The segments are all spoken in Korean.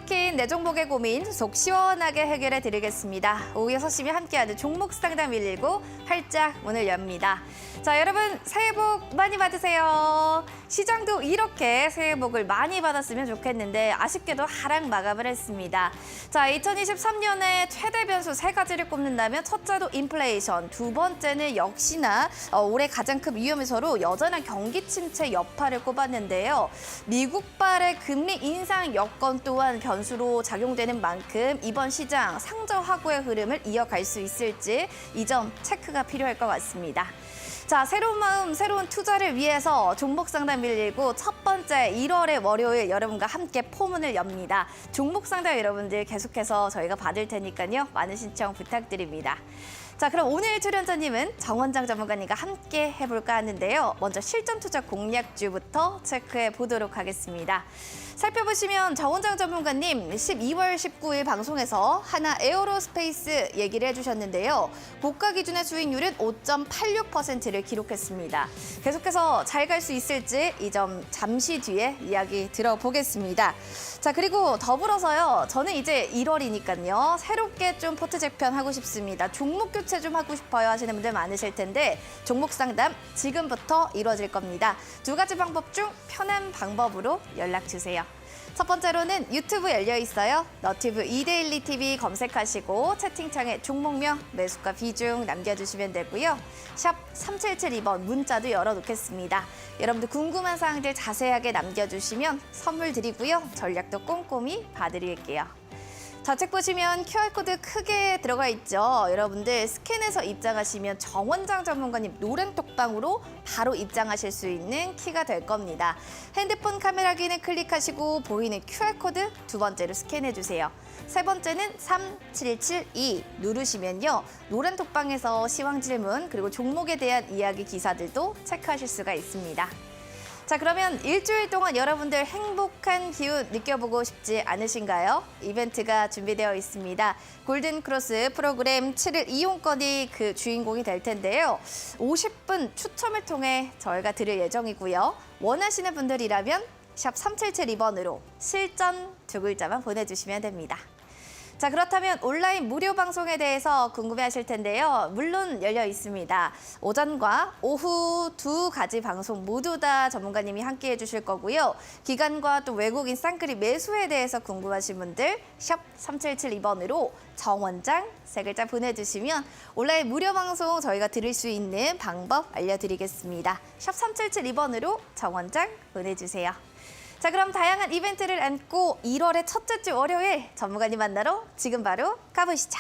막힌 내 종목의 고민 속 시원하게 해결해 드리겠습니다. 오후 6시면 함께하는 종목 상담 119 활짝 문을 엽니다. 자, 여러분 새해 복 많이 받으세요. 시장도 이렇게 새해 복을 많이 받았으면 좋겠는데 아쉽게도 하락 마감을 했습니다. 자, 2023년에 최대 변수 3가지를 꼽는다면 첫째도 인플레이션, 두 번째는 역시나 올해 가장 큰 위험 요소로 여전한 경기 침체 여파를 꼽았는데요. 미국발의 금리 인상 여건 또한 변수로 작용되는 만큼 이번 시장 상저하고의 흐름을 이어갈 수 있을지 이 점 체크가 필요할 것 같습니다. 자, 새로운 마음, 새로운 투자를 위해서 종목 상담 119 첫 번째 1월의 월요일 여러분과 함께 포문을 엽니다. 종목 상담 여러분들 계속해서 저희가 받을 테니까요. 많은 신청 부탁드립니다. 자, 그럼 오늘 출연자님은 정원장 전문가님과 함께 해볼까 하는데요. 먼저 실전 투자 공략주부터 체크해 보도록 하겠습니다. 살펴보시면 정원장 전문가님 12월 19일 방송에서 하나 에어로스페이스 얘기를 해주셨는데요. 고가 기준의 수익률은 5.86%를 기록했습니다. 계속해서 잘 갈 수 있을지 이 점 잠시 뒤에 이야기 들어보겠습니다. 자, 그리고 더불어서요. 저는 이제 1월이니까요. 새롭게 좀 포트 재편하고 싶습니다. 종목 교체 좀 하고 싶어요 하시는 분들 많으실 텐데 종목 상담 지금부터 이루어질 겁니다. 두 가지 방법 중 편한 방법으로 연락 주세요. 첫 번째로는 유튜브 열려 있어요. 너튜브 이데일리 TV 검색하시고 채팅창에 종목명, 매수가 비중 남겨주시면 되고요. 샵 3772번 문자도 열어놓겠습니다. 여러분들 궁금한 사항들 자세하게 남겨주시면 선물 드리고요. 전략도 꼼꼼히 봐드릴게요. 좌측 보시면 QR코드 크게 들어가 있죠. 여러분들 스캔해서 입장하시면 정원장 전문가님 노란톡방으로 바로 입장하실 수 있는 키가 될 겁니다. 핸드폰 카메라 기능 클릭하시고 보이는 QR코드 두 번째로 스캔해주세요. 세 번째는 3772 누르시면요. 노란톡방에서 시황 질문 그리고 종목에 대한 이야기 기사들도 체크하실 수가 있습니다. 자, 그러면 일주일 동안 여러분들 행복한 기운 느껴보고 싶지 않으신가요? 이벤트가 준비되어 있습니다. 골든크로스 프로그램 7일 이용권이 그 주인공이 될 텐데요. 50분 추첨을 통해 저희가 드릴 예정이고요. 원하시는 분들이라면 샵 3772번으로 실전 두 글자만 보내주시면 됩니다. 자, 그렇다면 온라인 무료 방송에 대해서 궁금해하실 텐데요. 물론 열려 있습니다. 오전과 오후 두 가지 방송 모두 다 전문가님이 함께해 주실 거고요. 기관과 또 외국인 쌍끌이 매수에 대해서 궁금하신 분들 샵 3772번으로 정원장 세 글자 보내주시면 온라인 무료 방송 저희가 들을 수 있는 방법 알려드리겠습니다. 샵 3772번으로 정원장 보내주세요. 자, 그럼 다양한 이벤트를 안고 1월의 첫째 주 월요일 전문가님 만나러 지금 바로 가보시죠.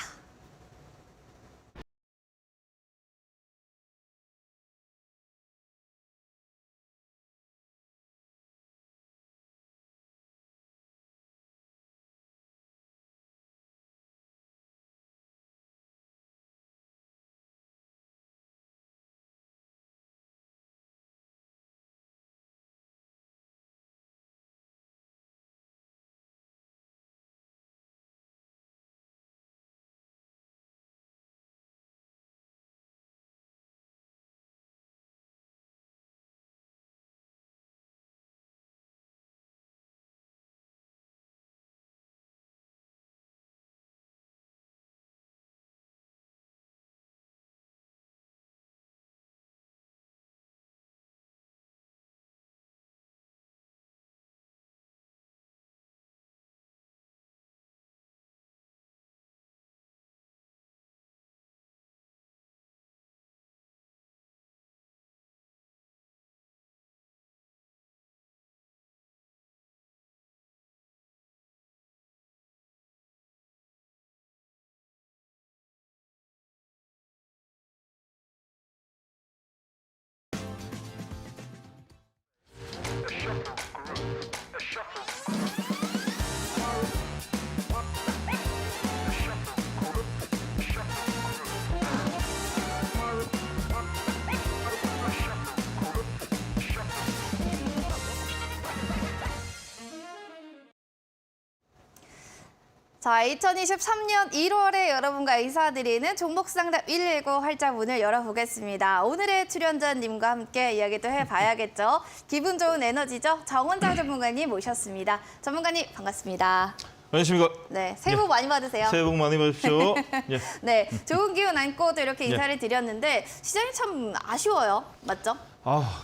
자, 2023년 1월에 여러분과 인사드리는 종목 상담 119 활짝 문을 열어보겠습니다. 오늘의 출연자님과 함께 이야기도 해봐야겠죠. 기분 좋은 에너지죠. 정원장 전문가님 모셨습니다. 전문가님 반갑습니다. 안녕하십니까. 네, 새해 복 많이 받으세요. 새해 복 많이 받으십시오. 예. 네, 좋은 기운 안고 또 이렇게 인사를 드렸는데 시장이 참 아쉬워요. 맞죠?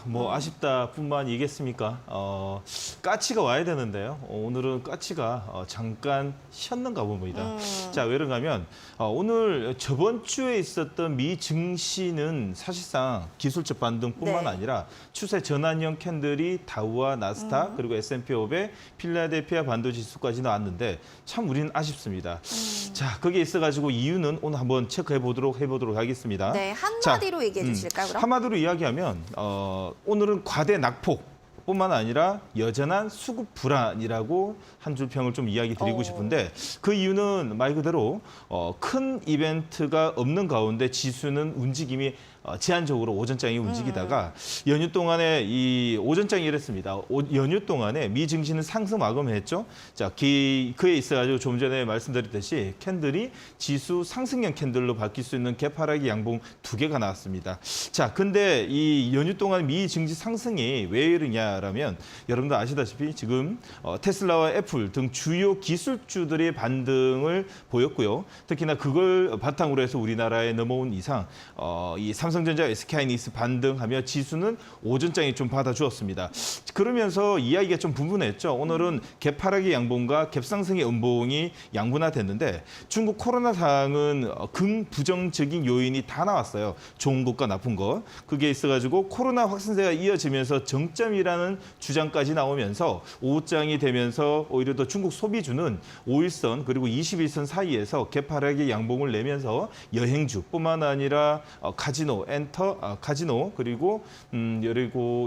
뭐 아쉽다뿐만이겠습니까? 까치가 와야 되는데요. 오늘은 까치가 잠깐 쉬었는가 봅니다. 자, 왜 그런가 하면 오늘 저번 주에 있었던 미 증시는 사실상 기술적 반등뿐만 네. 아니라 추세 전환형 캔들이 다우와 나스닥 그리고 S&P 500, 필라델피아 반도 지수까지 나왔는데 참 우리는 아쉽습니다. 자, 거기에 있어가지고 이유는 오늘 한번 체크해 보도록 하겠습니다. 네, 한마디로 얘기해 주실까요, 그럼? 한마디로 이야기하면 오늘은 과대 낙폭뿐만 아니라 여전한 수급 불안이라고 한 줄 평을 좀 이야기 드리고 싶은데 그 이유는 말 그대로 큰 이벤트가 없는 가운데 지수는 움직임이 제한적으로 오전장이 움직이다가 연휴 동안에 이 오전장이 이랬습니다. 연휴 동안에 미 증시는 상승 마감했죠. 자, 그에 있어가지고 좀 전에 말씀드렸듯이 캔들이 지수 상승형 캔들로 바뀔 수 있는 개파락이 양봉 2개가 나왔습니다. 자, 근데 이 연휴 동안 미 증시 상승이 왜 이러냐라면 여러분들 아시다시피 지금 테슬라와 애플 등 주요 기술주들의 반등을 보였고요. 특히나 그걸 바탕으로 해서 우리나라에 넘어온 이상 이 삼성전자, SK하이닉스 반등하며 지수는 오전장에 좀 받아주었습니다. 그러면서 이야기가 좀 분분했죠. 오늘은 개파락의 양봉과 갭상승의 음봉이 양분화됐는데 중국 코로나 상황은 긍부정적인 요인이 다 나왔어요. 좋은 것과 나쁜 것. 그게 있어가지고 코로나 확산세가 이어지면서 정점이라는 주장까지 나오면서 오후장이 되면서 오히려 더 중국 소비주는 5일선 그리고 21선 사이에서 개파락의 양봉을 내면서 여행주뿐만 아니라 카지노, 카지노 그리고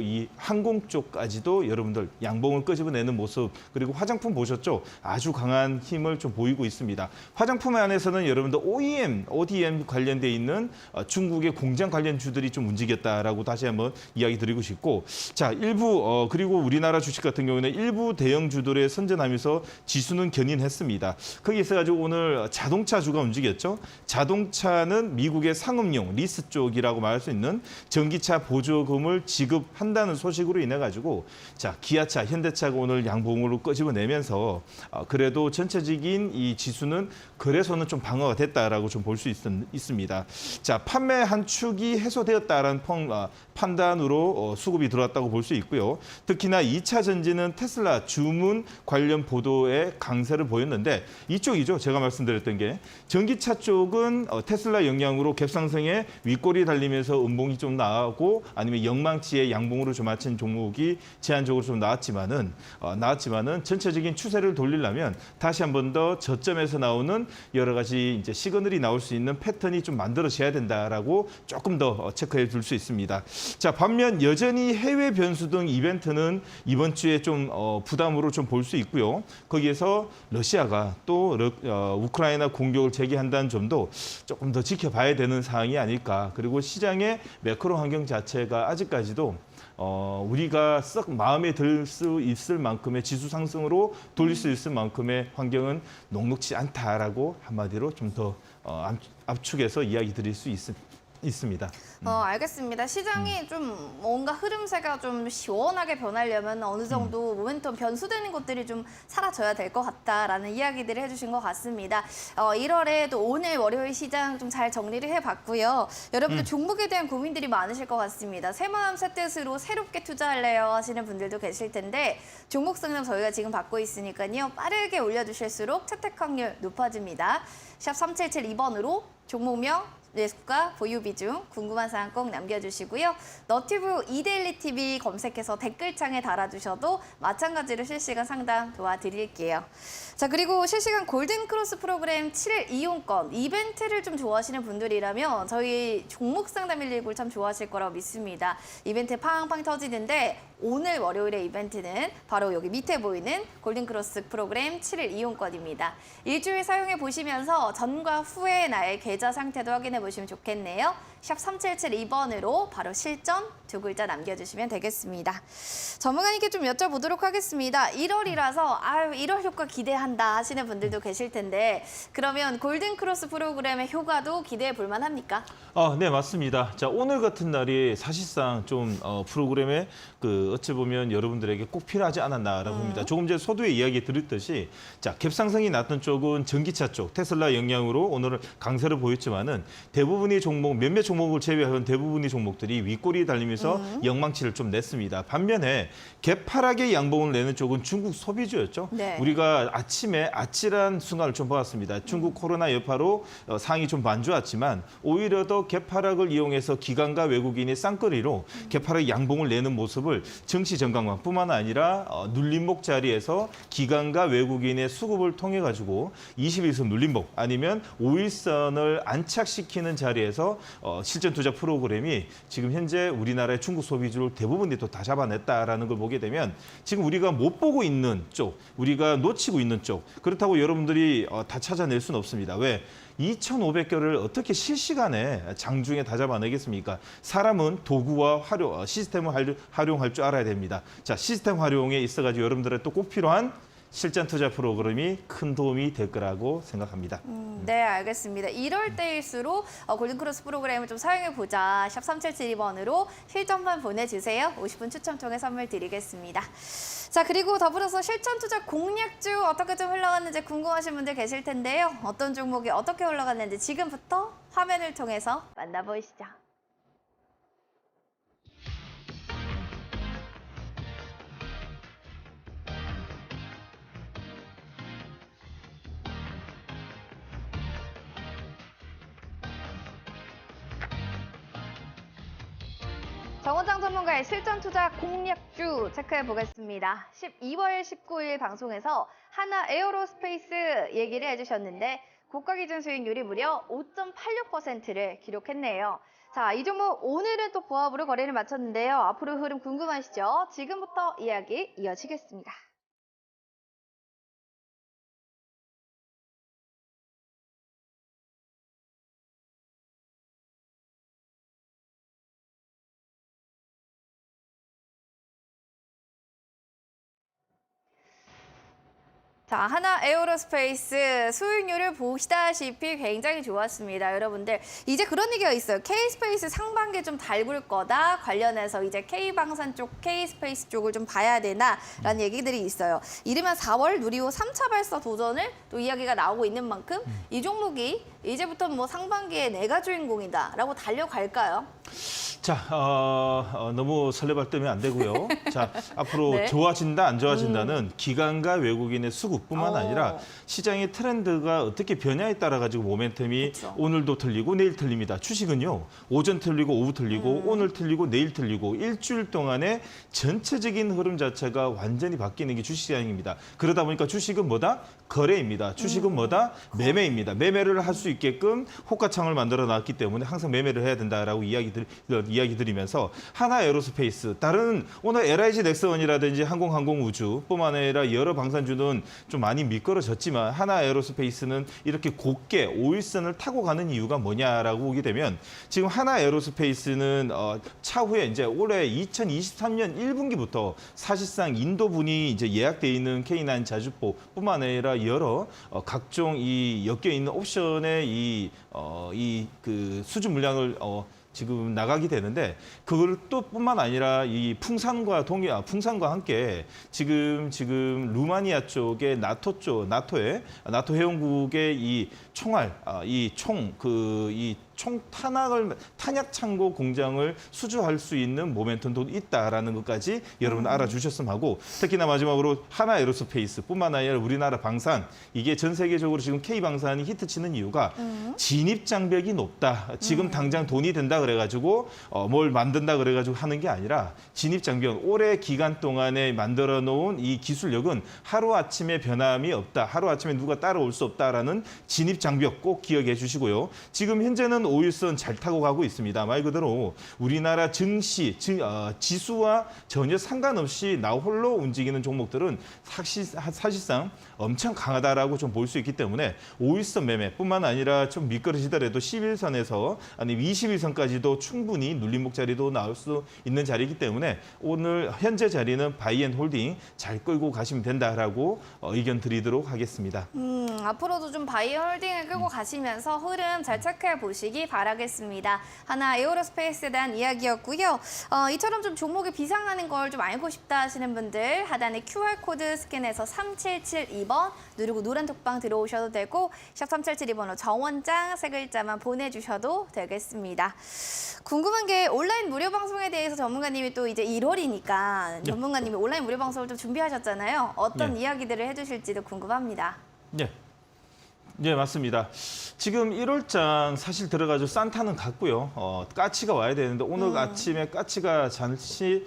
이 항공 쪽까지도 여러분들 양봉을 끄집어내는 모습 그리고 화장품 보셨죠? 아주 강한 힘을 좀 보이고 있습니다. 화장품 안에서는 여러분들 OEM, ODM 관련돼 있는 중국의 공장 관련주들이 좀 움직였다라고 다시 한번 이야기 드리고 싶고 자, 일부 그리고 우리나라 주식 같은 경우는 일부 대형주들에 선전하면서 지수는 견인했습니다. 거기 있어가지고 오늘 자동차주가 움직였죠. 자동차는 미국의 상업용 리스 쪽이라고 말할 수 있는 전기차 보조금을 지급한다는 소식으로 인해 가지고 자, 기아차, 현대차가 오늘 양봉으로 끄집어내면서 그래도 전체적인 이 지수는 거래소는 좀 방어가 됐다라고 좀 볼 수 있습니다. 자, 판매 한 축이 해소되었다라는 판단으로 수급이 들어왔다고 볼 수 있고요. 특히나 2차 전지는 테슬라 주문 관련 보도에 강세를 보였는데 이쪽이죠. 제가 말씀드렸던 게 전기차 쪽은 테슬라 영향으로 갭상승에 윗골이 달리면서 음봉이 좀 나오고 아니면 영망치의 양봉으로 좀 맞춘 종목이 제한적으로 좀 나왔지만은 전체적인 추세를 돌리려면 다시 한 번 더 저점에서 나오는 여러 가지 이제 시그널이 나올 수 있는 패턴이 좀 만들어져야 된다라고 조금 더 체크해 줄 수 있습니다. 자, 반면 여전히 해외 변수 등 이벤트는 이번 주에 좀 부담으로 좀 볼 수 있고요. 거기에서 러시아가 또 우크라이나 공격을 재개한다는 점도 조금 더 지켜봐야 되는 사항이 아닐까. 그리고 시장의 매크로 환경 자체가 아직까지도 우리가 썩 마음에 들 수 있을 만큼의 지수 상승으로 돌릴 수 있을 만큼의 환경은 녹록지 않다라고 한마디로 좀 더 압축해서 이야기 드릴 수 있습니다. 알겠습니다. 시장이 좀 뭔가 흐름세가 좀 시원하게 변하려면 어느 정도 모멘텀 변수되는 것들이 좀 사라져야 될 것 같다라는 이야기들을 해주신 것 같습니다. 1월에 또 오늘 월요일 시장 좀 잘 정리를 해봤고요. 여러분들 종목에 대한 고민들이 많으실 것 같습니다. 새마음 새뜻으로 새롭게 투자할래요 하시는 분들도 계실 텐데 종목 상담 저희가 지금 받고 있으니까요. 빠르게 올려주실수록 채택 확률 높아집니다. 샵 3772번으로 종목명 매수가, 보유 비중, 궁금한 사항 꼭 남겨주시고요. 너튜브 이데일리 TV 검색해서 댓글창에 달아주셔도 마찬가지로 실시간 상담 도와드릴게요. 자, 그리고 실시간 골든크로스 프로그램 7일 이용권 이벤트를 좀 좋아하시는 분들이라면 저희 종목 상담 119를 참 좋아하실 거라고 믿습니다. 이벤트 팡팡 터지는데 오늘 월요일의 이벤트는 바로 여기 밑에 보이는 골든크로스 프로그램 7일 이용권입니다. 일주일 사용해 보시면서 전과 후의 나의 계좌 상태도 확인해 보시면 좋겠네요. 샵 3772번으로 바로 실전 두 글자 남겨주시면 되겠습니다. 전문가님께 좀 여쭤보도록 하겠습니다. 1월이라서 1월 효과 기대한다 하시는 분들도 계실 텐데 그러면 골든크로스 프로그램의 효과도 기대해 볼 만합니까? 네, 맞습니다. 자, 오늘 같은 날이 사실상 좀 프로그램에 어찌 보면 여러분들에게 꼭 필요하지 않았나라고 봅니다. 조금 전에 서두에 이야기 드렸듯이 자, 갭상승이 났던 쪽은 전기차 쪽, 테슬라 영향으로 오늘 강세를 보였지만은 대부분의 종목, 몇몇 종목을 제외한 대부분의 종목들이 윗꼬리 달리면서 영망치를 좀 냈습니다. 반면에 개파락의 양봉을 내는 쪽은 중국 소비주였죠. 네. 우리가 아침에 아찔한 순간을 좀 보았습니다. 중국 코로나 여파로 상이 좀 안 좋았지만 오히려 더 개파락을 이용해서 기관과 외국인이 쌍거리로 개파락 양봉을 내는 모습을 증시 전강만뿐만 아니라 눌림목 자리에서 기관과 외국인의 수급을 통해 가지고 21선 눌림목 아니면 5일선을 안착시키는 자리에서 실전 투자 프로그램이 지금 현재 우리나라의 중국 소비주를 대부분이 또 다 잡아냈다라는 걸 보게 되면 지금 우리가 못 보고 있는 쪽, 우리가 놓치고 있는 쪽 그렇다고 여러분들이 다 찾아낼 수는 없습니다. 왜? 2,500개를 어떻게 실시간에 장중에 다 잡아내겠습니까? 사람은 도구와 시스템을 활용할 줄 알아야 됩니다. 자, 시스템 활용에 있어가지고 여러분들의 또 꼭 필요한 실전 투자 프로그램이 큰 도움이 될 거라고 생각합니다. 네, 알겠습니다. 이럴 때일수록 골든크로스 프로그램을 좀 사용해보자. 샵 3772번으로 실전만 보내주세요. 50분 추첨 통해 선물 드리겠습니다. 자, 그리고 더불어서 실전 투자 공략주 어떻게 좀 흘러갔는지 궁금하신 분들 계실 텐데요. 어떤 종목이 어떻게 흘러갔는지 지금부터 화면을 통해서 만나보시죠. 정원장 전문가의 실전 투자 공략주 체크해 보겠습니다. 12월 19일 방송에서 하나 에어로스페이스 얘기를 해주셨는데 고가 기준 수익률이 무려 5.86%를 기록했네요. 자, 이 종목 오늘은 또 보합으로 거래를 마쳤는데요. 앞으로 흐름 궁금하시죠? 지금부터 이야기 이어지겠습니다. 자, 하나 에어로스페이스 수익률을 보시다시피 굉장히 좋았습니다. 여러분들 이제 그런 얘기가 있어요. K스페이스 상반기 좀 달굴 거다 관련해서 이제 K방산 쪽, K스페이스 쪽을 좀 봐야 되나라는 얘기들이 있어요. 이르면 4월 누리호 3차 발사 도전을 또 이야기가 나오고 있는 만큼 이 종목이 이제부터 뭐 상반기에 내가 주인공이다라고 달려갈까요? 자, 너무 설레발 뜨면 안 되고요. 자, 앞으로 네. 좋아진다, 안 좋아진다는 기관과 외국인의 수급뿐만 아니라 시장의 트렌드가 어떻게 변화에 따라 가지고 모멘텀이 그쵸. 오늘도 틀리고 내일 틀립니다. 주식은요, 오전 틀리고 오후 틀리고 오늘 틀리고 내일 틀리고 일주일 동안에 전체적인 흐름 자체가 완전히 바뀌는 게 주식시장입니다. 그러다 보니까 주식은 뭐다? 거래입니다. 주식은 뭐다? 매매입니다. 매매를 할 수 있게끔 호가창을 만들어 놨기 때문에 항상 매매를 해야 된다라고 이야기 드리면서 하나 에어로스페이스, 다른 오늘 LIG 넥스원이라든지 항공우주뿐만 아니라 여러 방산주는 좀 많이 미끄러졌지만 하나 에어로스페이스는 이렇게 곧게 5일선을 타고 가는 이유가 뭐냐라고 보게 되면 지금 하나 에어로스페이스는 차후에 이제 올해 2023년 1분기부터 사실상 인도분이 이제 예약돼 있는 K9 자주포뿐만 아니라 여러 각종 이 엮여 있는 옵션의 그 수주 물량을 지금 나가게 되는데 그걸 또 뿐만 아니라 이 풍산과 함께 지금 루마니아 쪽의 나토의 나토 회원국의 이 총알 탄약 창고 공장을 수주할 수 있는 모멘텀도 있다라는 것까지 여러분 알아주셨으면 하고, 특히나 마지막으로 하나 에어로스페이스뿐만 아니라 우리나라 방산, 이게 전 세계적으로 지금 K 방산이 히트치는 이유가 진입 장벽이 높다. 지금 당장 돈이 된다 그래가지고 뭘 만든다 그래가지고 하는 게 아니라 진입 장벽, 오래 기간 동안에 만들어 놓은 이 기술력은 하루 아침에 변함이 없다. 하루 아침에 누가 따라올 수 없다라는 진입 장벽 꼭 기억해 주시고요. 지금 현재는 일단은 5일선 잘 타고 가고 있습니다. 말 그대로 우리나라 증시, 지수와 전혀 상관없이 나 홀로 움직이는 종목들은 사실상 엄청 강하다라고 좀 볼 수 있기 때문에 5일선 매매뿐만 아니라 좀 미끄러지더라도 11선에서 아니면 21선까지도 충분히 눌림목 자리도 나올 수 있는 자리이기 때문에 오늘 현재 자리는 바이앤홀딩 잘 끌고 가시면 된다라고 의견 드리도록 하겠습니다. 앞으로도 좀 바이홀딩을 끌고 가시면서 흐름 잘 체크해 보시기 바라겠습니다. 하나 에어로스페이스에 대한 이야기였고요. 이처럼 좀 종목이 비상하는 걸 좀 알고 싶다 하시는 분들 하단에 QR코드 스캔해서 3772번 누르고 노란 톡방 들어오셔도 되고 샵 3772번으로 정원장 세 글자만 보내주셔도 되겠습니다. 궁금한 게 온라인 무료 방송에 대해서 전문가님이 또 이제 1월이니까 전문가님이 온라인 무료 방송을 좀 준비하셨잖아요. 어떤 이야기들을 해주실지도 궁금합니다. 네. 네, 맞습니다. 지금 1월장 사실 들어가지고 산타는 갔고요. 까치가 와야 되는데 오늘 아침에 까치가 잠시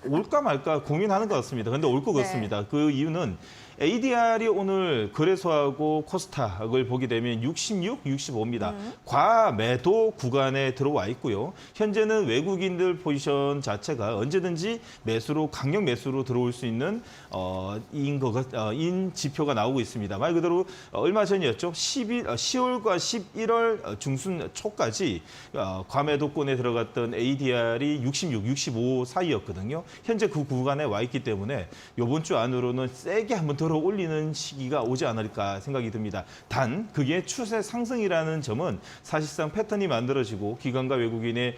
올까 말까 고민하는 것 같습니다. 근데 올 것 네. 같습니다. 그 이유는 ADR이 오늘 거래소하고 코스닥을 보게 되면 66, 65입니다. 과매도 구간에 들어와 있고요. 현재는 외국인들 포지션 자체가 언제든지 매수로 강력 매수로 들어올 수 있는 인 지표가 나오고 있습니다. 말 그대로 얼마 전이었죠. 10월과 11월 중순 초까지 과매도권에 들어갔던 ADR이 66, 65 사이였거든요. 현재 그 구간에 와 있기 때문에 이번 주 안으로는 세게 한번 더 올리는 시기가 오지 않을까 생각이 듭니다. 단 그게 추세 상승이라는 점은 사실상 패턴이 만들어지고 기관과 외국인의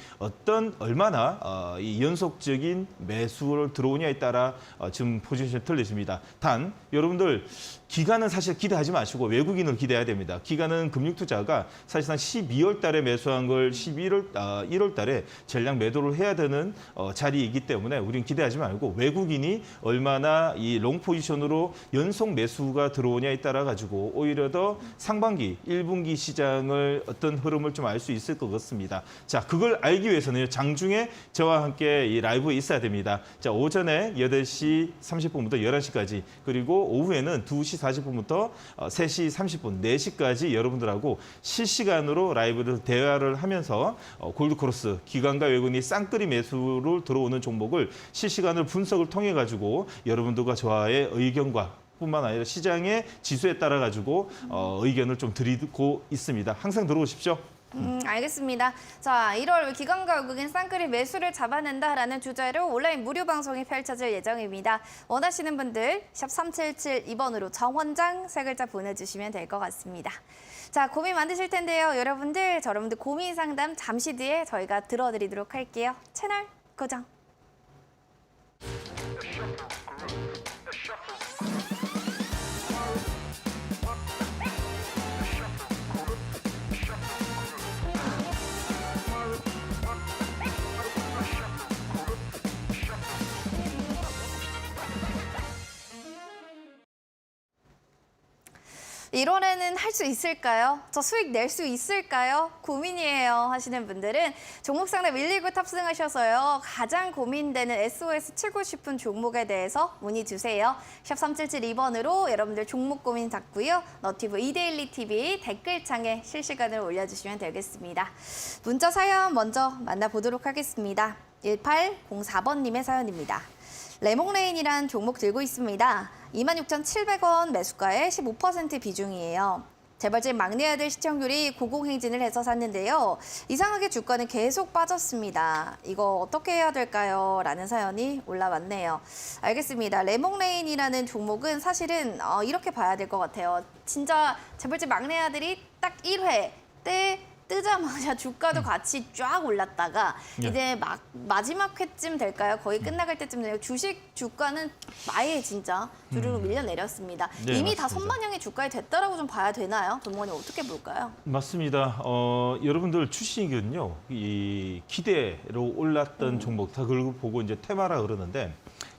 얼마나 이 연속적인 매수를 들어오냐에 따라 지금 포지션이 틀려집니다. 단 여러분들 기관은 사실 기대하지 마시고 외국인을 기대해야 됩니다. 기관은 금융투자가 사실상 12월 달에 매수한 걸 1월 달에 전량 매도를 해야 되는 자리이기 때문에 우리는 기대하지 말고 외국인이 얼마나 이 롱 포지션으로 연속 매수가 들어오냐에 따라 가지고 오히려 더 상반기 1분기 시장을 어떤 흐름을 좀 알 수 있을 것 같습니다. 자, 그걸 알기 위해서는 장중에 저와 함께 이 라이브에 있어야 됩니다. 자, 오전에 8시 30분부터 11시까지 그리고 오후에는 2시 40분부터 3시 30분, 4시까지 여러분들하고 실시간으로 라이브를 대화를 하면서 골드크로스, 기관과 외국인이 쌍끌이 매수를 들어오는 종목을 실시간으로 분석을 통해 가지고 여러분들과 저와의 의견과 뿐만 아니라 시장의 지수에 따라 가지고 의견을 좀 드리고 있습니다. 항상 들어오십시오. 알겠습니다. 자, 1월 기관과 외국인 쌍끌이 매수를 잡아낸다라는 주제로 온라인 무료 방송이 펼쳐질 예정입니다. 원하시는 분들 샵 3772번으로 정원장 세 글자 보내주시면 될 것 같습니다. 자, 고민 많으실 텐데요. 여러분들 고민 상담 잠시 뒤에 저희가 들어드리도록 할게요. 채널 고정. (1월에는) 할 수 있을까요? 저 수익 낼 수 있을까요? 고민이에요 하시는 분들은 종목 상담 119 탑승하셔서요. 가장 고민되는 SOS 치고 싶은 종목에 대해서 문의 주세요. 샵 3772번으로 여러분들 종목 고민 잡고요. 너튜브 이데일리 TV 댓글창에 실시간으로 올려주시면 되겠습니다. 문자 사연 먼저 만나보도록 하겠습니다. 1804번님의 사연입니다. 레몽레인이란 종목 들고 있습니다. 26,700원 매수가의 15% 비중이에요. 재벌집 막내 아들 시청률이 고공행진을 해서 샀는데요. 이상하게 주가는 계속 빠졌습니다. 이거 어떻게 해야 될까요? 라는 사연이 올라왔네요. 알겠습니다. 레몽레인이라는 종목은 사실은 이렇게 봐야 될 것 같아요. 진짜 재벌집 막내 아들이 딱 1회 때 뜨자마자 주가도 같이 쫙 올랐다가 이제 마지막 회쯤 될까요? 거의 끝나갈 때쯤 돼요. 주식 주가는 아예 진짜 주르르 밀려 내렸습니다. 네, 이미 맞습니다. 다 선반영의 주가에 됐다라고 좀 봐야 되나요? 전문가님 어떻게 볼까요? 맞습니다. 여러분들 주식은요, 이 기대로 올랐던 종목 다 그걸 보고 이제 테마라 그러는데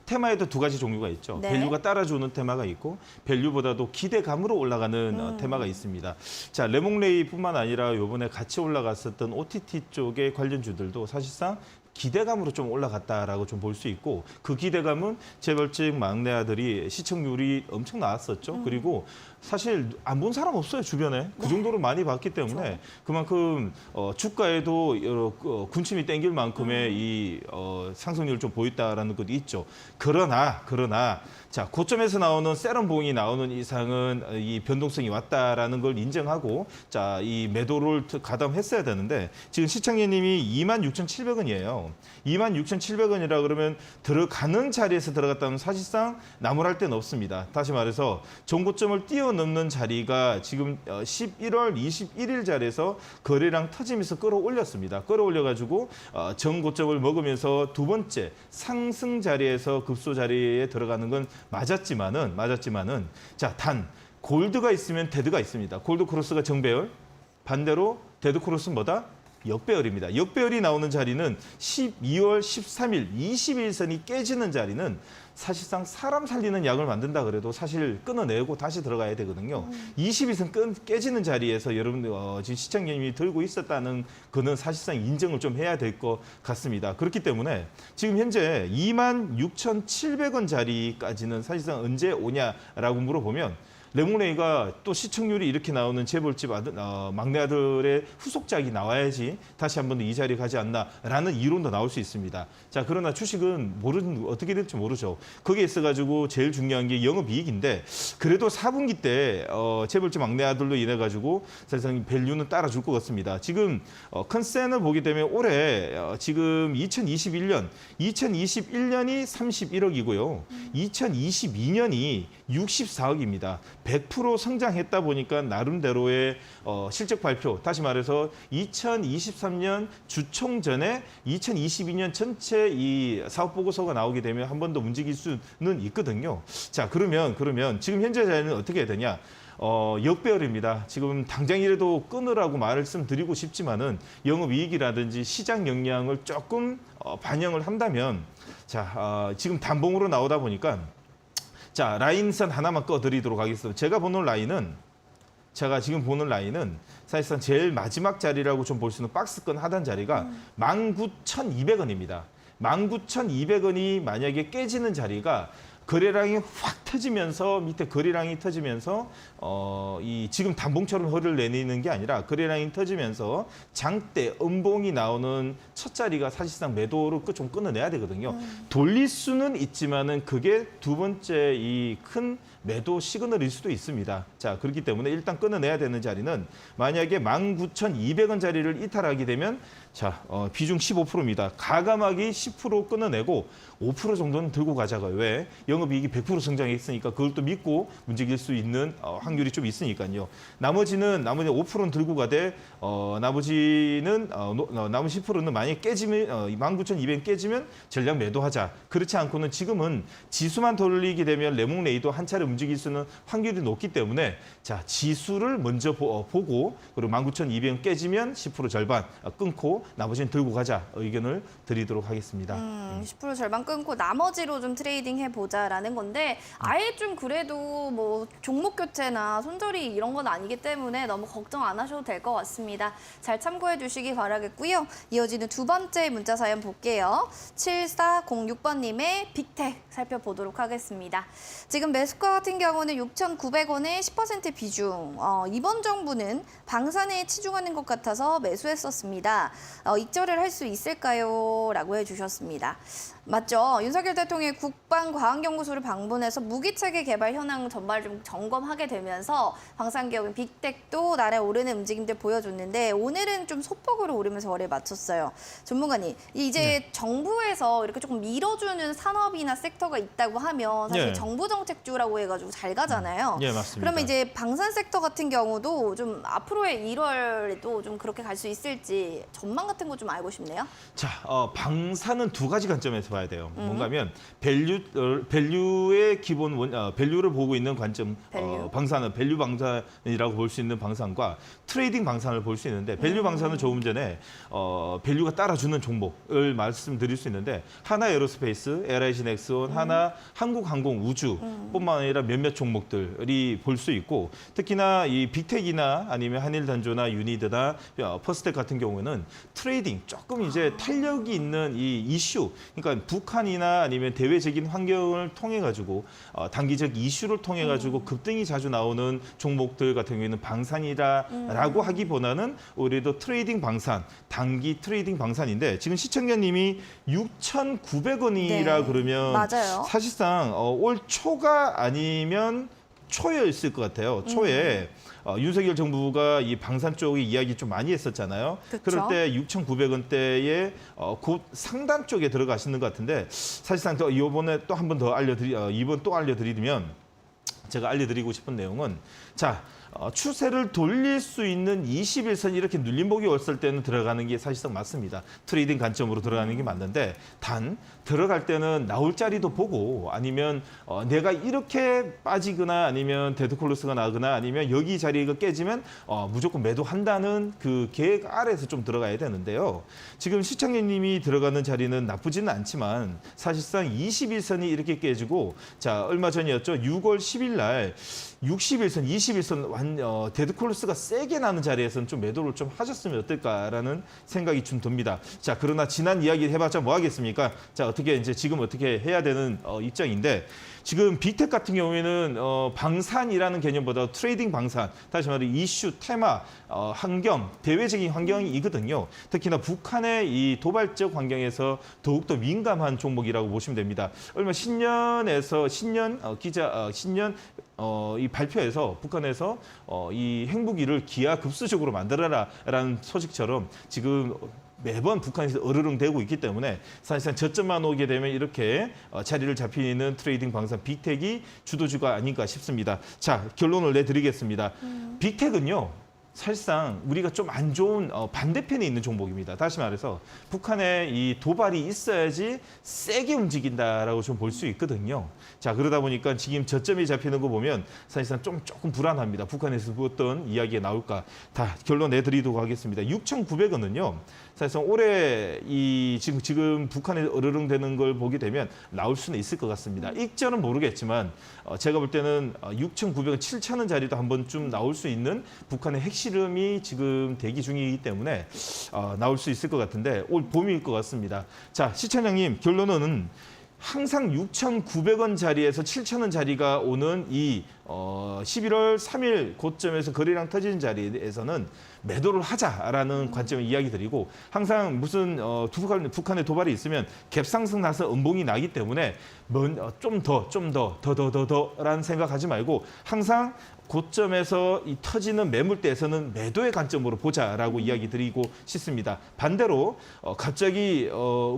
테마에도 두 가지 종류가 있죠. 네. 밸류가 따라주는 테마가 있고 밸류보다도 기대감으로 올라가는 테마가 있습니다. 자, 레몽레이뿐만 아니라 이번에 같이 올라갔었던 OTT 쪽의 관련주들도 사실상 기대감으로 좀 올라갔다라고 좀 볼 수 있고 그 기대감은 재벌집 막내 아들이 시청률이 엄청 나왔었죠. 그리고 사실 안 본 사람 없어요, 주변에. 그 정도로 많이 봤기 때문에 그만큼 주가에도 여러 군침이 땡길 만큼의 이 상승률을 좀 보였다라는 것도 있죠. 그러나 자, 고점에서 나오는 세럼봉이 나오는 이상은 이 변동성이 왔다라는 걸 인정하고 자, 이 매도를 가담했어야 되는데 지금 시청자님이 26,700원이에요. 26,700원이라 그러면 들어가는 자리에서 들어갔다면 사실상 나무랄 데는 없습니다. 다시 말해서 전고점을 뛰어넘는 자리가 지금 11월 21일 자리에서 거래량 터지면서 끌어올렸습니다. 끌어올려가지고 전고점을 먹으면서 두 번째 상승 자리에서 급소 자리에 들어가는 건 맞았지만은 자, 단 골드가 있으면 데드가 있습니다. 골드 크로스가 정배열, 반대로 데드 크로스는 뭐다? 역배열입니다. 역배열이 나오는 자리는 12월 13일 21선이 깨지는 자리는 사실상 사람 살리는 약을 만든다 그래도 사실 끊어내고 다시 들어가야 되거든요. 22선 깨지는 자리에서 여러분 지금 시청자님이 들고 있었다는 그는 사실상 인정을 좀 해야 될 것 같습니다. 그렇기 때문에 지금 현재 26,700원 자리까지는 사실상 언제 오냐라고 물어보면 레몽레이가 또 시청률이 이렇게 나오는 재벌집 막내 아들의 후속작이 나와야지 다시 한 번 더 이 자리에 가지 않나라는 이론도 나올 수 있습니다. 자, 그러나 주식은 어떻게 될지 모르죠. 거기에 있어가지고 제일 중요한 게 영업이익인데 그래도 4분기 때 재벌집 막내 아들로 인해 가지고 사실상 밸류는 따라줄 것 같습니다. 지금 컨센을 보게 되면 올해 지금 2021년이 31억이고요. 2022년이 64억입니다. 100% 성장했다 보니까 나름대로의 실적 발표, 다시 말해서 2023년 주총전에 2022년 전체 이 사업 보고서가 나오게 되면 한 번 더 움직일 수는 있거든요. 자, 그러면 지금 현재 자리는 어떻게 해야 되냐? 역배열입니다. 지금 당장이라도 끊으라고 말씀드리고 싶지만은 영업이익이라든지 시장 영향을 조금 반영을 한다면 자, 지금 단봉으로 나오다 보니까 자, 라인선 하나만 꺼드리도록 하겠습니다. 제가 지금 보는 라인은 사실상 제일 마지막 자리라고 좀 볼 수 있는 박스권 하단 자리가 19,200원입니다. 19,200원이 만약에 깨지는 자리가 거래량이 확 터지면서 밑에 거래량이 터지면서 이 지금 단봉처럼 허를 내리는 게 아니라 거래량이 터지면서 장대 음봉이 나오는 첫 자리가 사실상 매도로 좀 끊어내야 되거든요. 돌릴 수는 있지만은 그게 두 번째 이 큰 매도 시그널일 수도 있습니다. 자, 그렇기 때문에 일단 끊어내야 되는 자리는 만약에 19,200원 자리를 이탈하게 되면 자, 비중 15%입니다. 가감하게 10% 끊어내고 5% 정도는 들고 가자고요. 왜? 영업이익이 100% 성장했으니까 그걸 또 믿고 움직일 수 있는 확률이 좀 있으니까요. 나머지 5%는 들고 가되 나머지 10%는 만약에 깨지면 19,200원 깨지면 전량 매도하자. 그렇지 않고는 지금은 지수만 돌리게 되면 레몽레이도 한 차례 움직일 수 있는 확률이 높기 때문에 자, 지수를 먼저 보고 그리고 19,200원 깨지면 10% 절반 끊고 나머지는 들고 가자 의견을 드리도록 하겠습니다. 10% 절반 끊고 나머지로 좀 트레이딩 해보자라는 건데 아예 좀 그래도 뭐 종목 교체나 손절이 이런 건 아니기 때문에 너무 걱정 안 하셔도 될 것 같습니다. 잘 참고해 주시기 바라겠고요. 이어지는 두 번째 문자 사연 볼게요. 7406번님의 빅텍 살펴보도록 하겠습니다. 지금 매수가 같은 경우는 6,900원의 10% 비중. 이번 정부는 방산에 치중하는 것 같아서 매수했었습니다. 익절을 할 수 있을까요? 라고 해주셨습니다. 맞죠. 윤석열 대통령이 국방과학연구소를 방문해서 무기체계 개발 현황 전반을 좀 점검하게 되면서 방산기업인 빅텍도 날에 오르는 움직임들 보여줬는데 오늘은 좀 소폭으로 오르면서 거래에 맞췄어요. 전문가님, 이제 정부에서 이렇게 조금 밀어주는 산업이나 섹터가 있다고 하면 사실 정부 정책주라고 해가지고 잘 가잖아요. 예, 맞습니다. 그러면 이제 방산 섹터 같은 경우도 좀 앞으로의 1월에도 좀 그렇게 갈 수 있을지 전망 같은 거 좀 알고 싶네요. 자, 방사는 두 가지 관점에서 봐야 돼요. 뭔가면 밸류의 기본 밸류를 보고 있는 관점, 방산은 밸류 방산이라고 볼 수 있는 방산과 트레이딩 방산을 볼 수 있는데 밸류 방산은 조금 전에 밸류가 따라주는 종목을 말씀드릴 수 있는데 하나 에어로스페이스, LIG 넥스원, 하나 한국항공 우주뿐만 아니라 몇몇 종목들이 볼 수 있고 특히나 이 빅텍이나 아니면 한일단조나 유니드나 퍼스텍 같은 경우에는 트레이딩 조금 이제 탄력이 있는 이 이슈, 그러니까 보면 북한이나 아니면 대외적인 환경을 통해 가지고 단기적 이슈를 통해 가지고 급등이 자주 나오는 종목들 같은 경우에는 방산이라고 하기보다는 오히려 트레이딩 방산, 단기 트레이딩 방산인데 지금 시청자님이 6,900원이라 네. 그러면 맞아요. 사실상 올 초가 아니면 초였을 것 같아요. 초에 윤석열 정부가 이 방산 쪽의 이야기 좀 많이 했었잖아요. 그쵸. 그럴 때 6,900원대에 곧 상단 쪽에 들어가시는 것 같은데 사실상 또 이번에 또 한 번 더 이번 또 알려드리면 제가 알려드리고 싶은 내용은 자. 추세를 돌릴 수 있는 21선 이렇게 눌림목이 왔을 때는 들어가는 게 사실상 맞습니다. 트레이딩 관점으로 들어가는 게 맞는데 단 들어갈 때는 나올 자리도 보고 아니면 내가 이렇게 빠지거나 아니면 데드콜로스가 나거나 아니면 여기 자리가 깨지면 무조건 매도한다는 그 계획 아래에서 좀 들어가야 되는데요. 지금 시청자님이 들어가는 자리는 나쁘지는 않지만 사실상 21선이 이렇게 깨지고 자 얼마 전이었죠. 6월 10일 날 61선, 21선 데드콜로스가 세게 나는 자리에서는 좀 매도를 좀 하셨으면 어떨까라는 생각이 좀 듭니다. 자, 그러나 지난 이야기 해봤자 뭐 하겠습니까? 자, 어떻게 이제 지금 어떻게 해야 되는 입장인데 지금 빅텍 같은 경우에는 방산이라는 개념보다 트레이딩 방산, 다시 말해 이슈, 테마, 환경, 대외적인 환경이거든요. 특히나 북한의 이 도발적 환경에서 더욱더 민감한 종목이라고 보시면 됩니다. 얼마 신년 이 발표에서 북한에서 이 핵무기를 기하급수적으로 만들어라라는 소식처럼 지금 매번 북한에서 으르렁대고 있기 때문에 사실상 저점만 오게 되면 이렇게 자리를 잡히는 트레이딩 방산 빅텍이 주도주가 아닌가 싶습니다. 자, 결론을 내드리겠습니다. 빅텍은요. 사실상 우리가 좀 안 좋은 반대편에 있는 종목입니다. 다시 말해서 북한의 이 도발이 있어야지 세게 움직인다라고 좀 볼 수 있거든요. 자, 그러다 보니까 지금 저점이 잡히는 거 보면 사실상 조금 불안합니다. 북한에서 어떤 이야기가 나올까. 다 결론 내드리도록 하겠습니다. 6,900원은요. 사실상 올해 이 지금 북한에 으르렁대는 걸 보게 되면 나올 수는 있을 것 같습니다. 익절은 모르겠지만 제가 볼 때는 6,900원, 7,000원 자리도 한 번쯤 나올 수 있는 북한의 핵실험이 지금 대기 중이기 때문에 나올 수 있을 것 같은데 올 봄일 것 같습니다. 자, 시청자님 결론은 항상 6,900원 자리에서 7,000원 자리가 오는 이 11월 3일 고점에서 거래량 터지는 자리에서는 매도를 하자라는 관점을 이야기 드리고 항상 무슨 북한의 도발이 있으면 갭상승 나서 음봉이 나기 때문에 좀 더라는 생각하지 말고 항상 고점에서 이 터지는 매물대에서는 매도의 관점으로 보자라고 이야기 드리고 싶습니다. 반대로 갑자기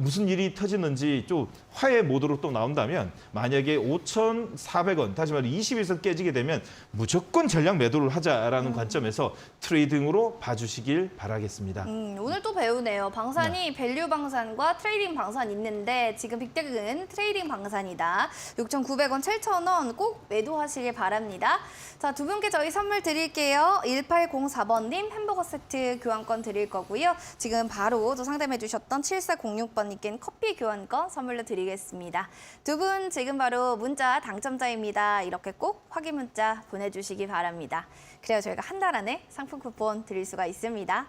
무슨 일이 터지는지 좀 화해 모드로 또 나온다면 만약에 5,400원 다시 말해 21선 깨지게 되면 무조건 전량 매도를 하자라는 관점에서 트레이딩으로 봐주시길 바라겠습니다. 오늘 또 배우네요. 방산이 밸류 방산과 트레이딩 방산 있는데 지금 빅텍은 트레이딩 방산이다. 6,900원, 7,000원 꼭 매도하시길 바랍니다. 자, 두 분께 저희 선물 드릴게요. 1804번님 햄버거 세트 교환권 드릴 거고요. 지금 바로 또 상담해 주셨던 7406번님께는 커피 교환권 선물로 드리겠습니다. 두 분 지금 바로 문자 당첨자입니다. 이렇게 꼭 확인 문자 보내주시기 바랍니다. 그래야 저희가 한 달 안에 상품 쿠폰 드릴 수가 있습니다.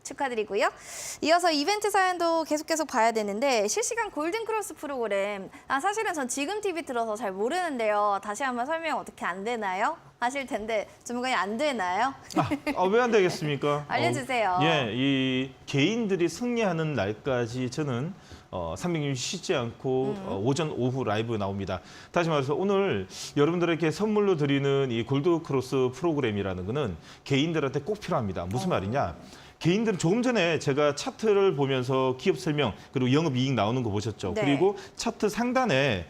축하드리고요. 이어서 이벤트 사연도 계속 봐야 되는데 실시간 골든크로스 프로그램 사실은 전 지금 TV 틀어서 잘 모르는데요. 다시 한번 설명 어떻게 안 되나요? 하실 텐데 전문가님 안 되나요? 왜 안 되겠습니까? 알려주세요. 이 개인들이 승리하는 날까지 저는 300일 쉬지 않고 오전, 오후 라이브 나옵니다. 다시 말해서 오늘 여러분들에게 선물로 드리는 이 골드크로스 프로그램이라는 거는 개인들한테 꼭 필요합니다. 무슨 말이냐? 개인들은 조금 전에 제가 차트를 보면서 기업 설명 그리고 영업이익 나오는 거 보셨죠. 네. 그리고 차트 상단에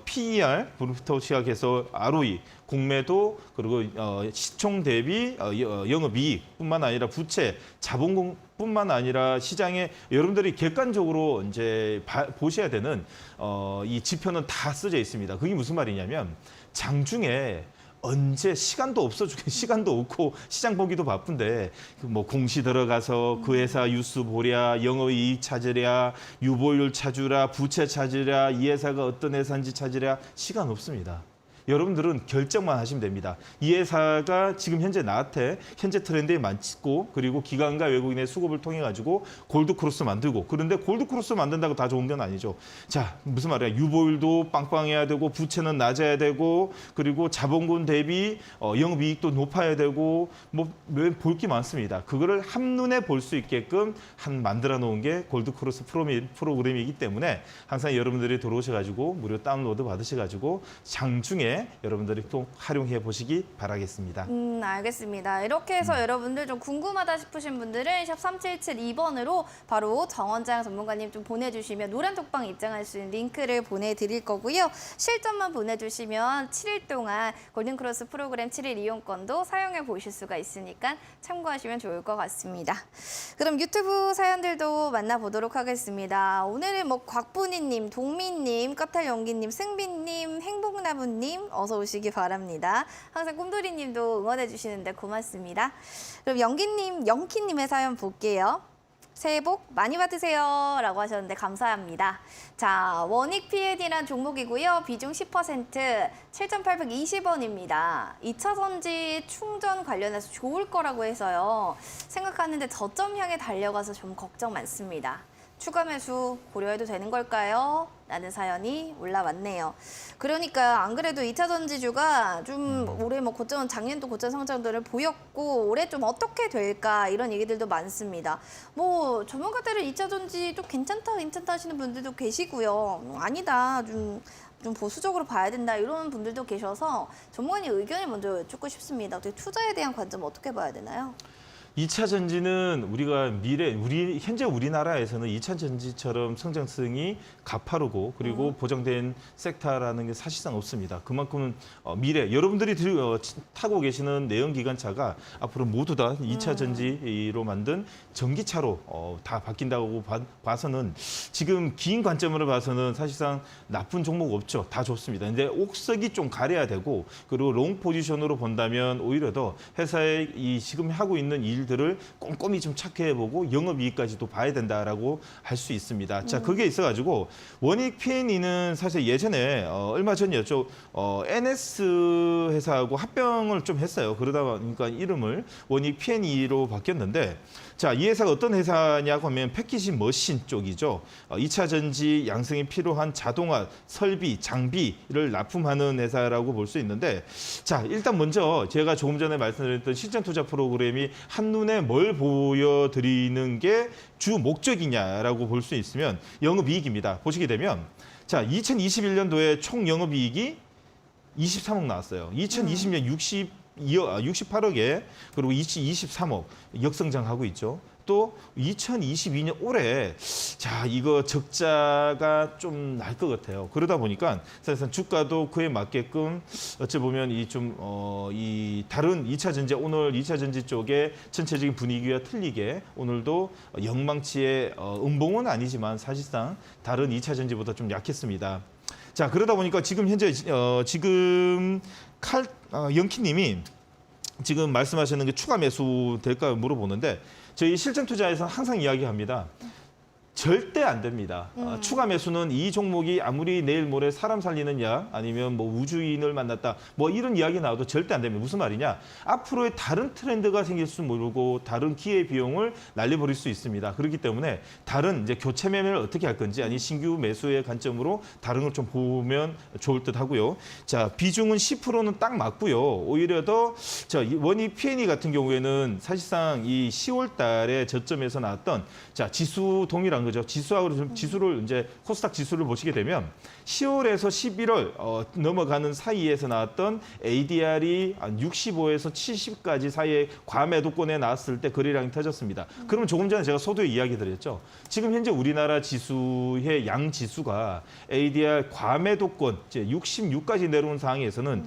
PER부터 시작해서 ROE, 공매도 그리고 시총 대비 영업이익뿐만 아니라 부채, 자본금뿐만 아니라 시장에 여러분들이 객관적으로 이제 보셔야 되는 이 지표는 다 써져 있습니다. 그게 무슨 말이냐면 장중에 언제 시간도 없고 시장 보기도 바쁜데 뭐 공시 들어가서 그 회사 뉴스 보랴, 영업이익 찾으랴, 유보율 찾으랴, 부채 찾으랴, 이 회사가 어떤 회사인지 찾으랴 시간 없습니다. 여러분들은 결정만 하시면 됩니다. 이 회사가 지금 현재 나한테 현재 트렌드에 맞고 그리고 기관과 외국인의 수급을 통해 가지고 골드크로스 만들고 그런데 골드크로스 만든다고 다 좋은 건 아니죠. 자, 무슨 말이야. 유보율도 빵빵해야 되고 부채는 낮아야 되고 그리고 자본금 대비 영업이익도 높아야 되고 뭐 볼 게 많습니다. 그거를 한눈에 볼 수 있게끔 만들어 놓은 게 골드크로스 프로그램이기 때문에 항상 여러분들이 들어오셔가지고 무료 다운로드 받으셔가지고 장중에 여러분들이 또 활용해 보시기 바라겠습니다. 알겠습니다. 이렇게 해서 여러분들 좀 궁금하다 싶으신 분들은 샵 3772번으로 바로 정원장 전문가님 좀 보내주시면 노란 톡방 입장할 수 있는 링크를 보내드릴 거고요. 실점만 보내주시면 7일 동안 골든크로스 프로그램 7일 이용권도 사용해 보실 수가 있으니까 참고하시면 좋을 것 같습니다. 그럼 유튜브 사연들도 만나보도록 하겠습니다. 오늘은 뭐 곽분이님, 동민님, 까탈연기님, 승빈님, 행복나무님 어서 오시기 바랍니다. 항상 꿈돌이님도 응원해 주시는데 고맙습니다. 그럼 영키님의 사연 볼게요. 새해 복 많이 받으세요 라고 하셨는데 감사합니다. 자, 원익 P&D란 종목이고요. 비중 10%, 7,820원입니다. 2차 전지 충전 관련해서 좋을 거라고 해서요. 생각하는데 저점 향해 달려가서 좀 걱정 많습니다. 추가 매수 고려해도 되는 걸까요? 라는 사연이 올라왔네요. 그러니까 안 그래도 2차 전지주가 좀 올해 뭐 고점, 작년도 고점 성장도를 보였고 올해 좀 어떻게 될까 이런 얘기들도 많습니다. 뭐 전문가들은 2차 전지 좀 괜찮다 하시는 분들도 계시고요. 아니다 좀 보수적으로 봐야 된다 이런 분들도 계셔서 전문가님 의견을 먼저 여쭙고 싶습니다. 어떻게 투자에 대한 관점 어떻게 봐야 되나요? 2차 전지는 우리가 현재 우리나라에서는 2차 전지처럼 성장성이 가파르고 그리고 보장된 섹터라는 게 사실상 없습니다. 그만큼 미래 여러분들이 타고 계시는 내연기관차가 앞으로 모두 다 2차 전지로 만든 전기차로 다 바뀐다고 봐서는 지금 긴 관점으로 봐서는 사실상 나쁜 종목 없죠. 다 좋습니다. 근데 옥석이 좀 가려야 되고 그리고 롱 포지션으로 본다면 오히려 더 회사의 이 지금 하고 있는 일들을 꼼꼼히 좀 체크해보고 영업이익까지도 봐야 된다라고 할 수 있습니다. 자, 그게 있어가지고 원익 P&E는 사실 예전에 얼마 전이었죠. NS 회사하고 합병을 좀 했어요. 그러다 보니까 이름을 원익 P&E로 바뀌었는데 자, 이 회사가 어떤 회사냐고 하면 패키지 머신 쪽이죠. 2차 전지 양성이 필요한 자동화, 설비, 장비를 납품하는 회사라고 볼 수 있는데 자, 일단 먼저 제가 조금 전에 말씀드렸던 실전 투자 프로그램이 한눈에 뭘 보여드리는 게 주 목적이냐라고 볼 수 있으면 영업이익입니다. 보시게 되면 자, 2021년도에 총 영업이익이 23억 나왔어요. 2020년 68억에 그리고 23억 역성장하고 있죠. 또 2022년 올해 자 이거 적자가 좀 날 것 같아요. 그러다 보니까 사실상 주가도 그에 맞게끔 어찌 보면 이 다른 2차 전지 오늘 2차 전지 쪽의 전체적인 분위기와 틀리게 오늘도 영망치의 음봉은 아니지만 사실상 다른 2차 전지보다 좀 약했습니다. 자 그러다 보니까 지금 현재 영키님이 지금 말씀하시는 게 추가 매수 될까 물어보는데 저희 실전 투자에서 항상 이야기합니다. 절대 안 됩니다. 추가 매수는 이 종목이 아무리 내일 모레 사람 살리는 약 아니면 뭐 우주인을 만났다 뭐 이런 이야기 나와도 절대 안 됩니다. 무슨 말이냐? 앞으로의 다른 트렌드가 생길 수 모르고 다른 기회 비용을 날려버릴 수 있습니다. 그렇기 때문에 다른 이제 교체 매매를 어떻게 할 건지 아니 신규 매수의 관점으로 다른 걸 좀 보면 좋을 듯 하고요. 자 비중은 10%는 딱 맞고요. 오히려 더 원익 P&E 같은 경우에는 사실상 이 10월달에 저점에서 나왔던 자 지수 동일한 거죠. 지수를 이제 코스닥 지수를 보시게 되면 10월에서 11월 넘어가는 사이에서 나왔던 ADR이 65에서 70까지 사이에 과매도권에 나왔을 때 거래량이 터졌습니다. 그러면 조금 전에 제가 소두에 이야기 드렸죠. 지금 현재 우리나라 지수의 양 지수가 ADR 과매도권 이제 66까지 내려온 상황에서는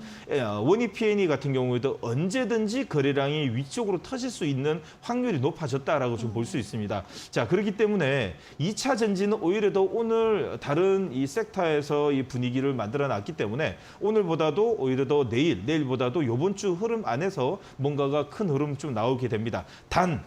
원익 P&E 같은 경우에도 언제든지 거래량이 위쪽으로 터질 수 있는 확률이 높아졌다라고 좀 볼 수 있습니다. 자 그렇기 때문에 2차 전지는 오히려 더 오늘 다른 이 섹터에서 이 분위기를 만들어 놨기 때문에 오늘보다도 오히려 더 내일보다도 이번 주 흐름 안에서 뭔가가 큰 흐름 좀 나오게 됩니다. 단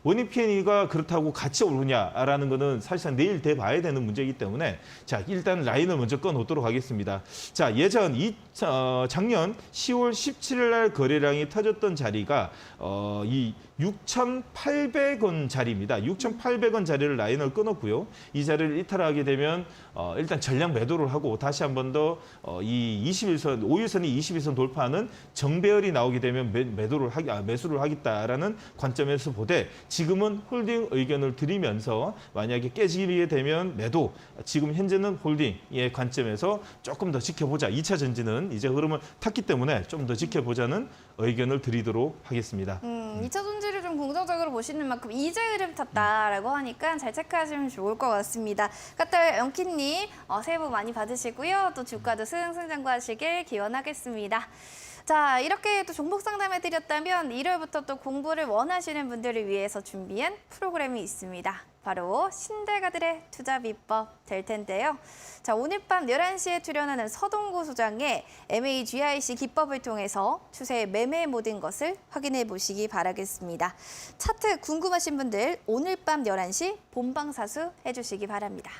원익 P&E가 그렇다고 같이 오르냐라는 거는 사실상 내일 돼 봐야 되는 문제이기 때문에 자 일단 라인을 먼저 꺼놓도록 하겠습니다. 자 예전 작년 10월 17일 날 거래량이 터졌던 자리가 이 6,800원 자리입니다. 6,800원 자리를 라인을 끊었고요. 이 자리를 이탈하게 되면 일단 전량 매도를 하고 다시 한 번 더 이 21선, 5일선이 21선 돌파하는 정배열이 나오게 되면 매수를 하겠다라는 관점에서 보되 지금은 홀딩 의견을 드리면서 만약에 깨지게 되면 매도, 지금 현재는 홀딩의 관점에서 조금 더 지켜보자. 2차 전지는 이제 흐름을 탔기 때문에 좀 더 지켜보자는 의견을 드리도록 하겠습니다. 2차 전지를 좀 긍정적으로 보시는 만큼 이제 흐름 탔다라고 하니까 잘 체크하시면 좋을 것 같습니다. 까탈 영키님 새해 복 많이 받으시고요. 또 주가도 승승장구하시길 기원하겠습니다. 자, 이렇게 또 종목 상담해드렸다면 1월부터 또 공부를 원하시는 분들을 위해서 준비한 프로그램이 있습니다. 바로 신대가들의 투자 비법 될 텐데요. 자, 오늘 밤 11시에 출연하는 서동구 소장의 MAGIC 기법을 통해서 추세의 매매 모든 것을 확인해 보시기 바라겠습니다. 차트 궁금하신 분들 오늘 밤 11시 본방사수 해주시기 바랍니다.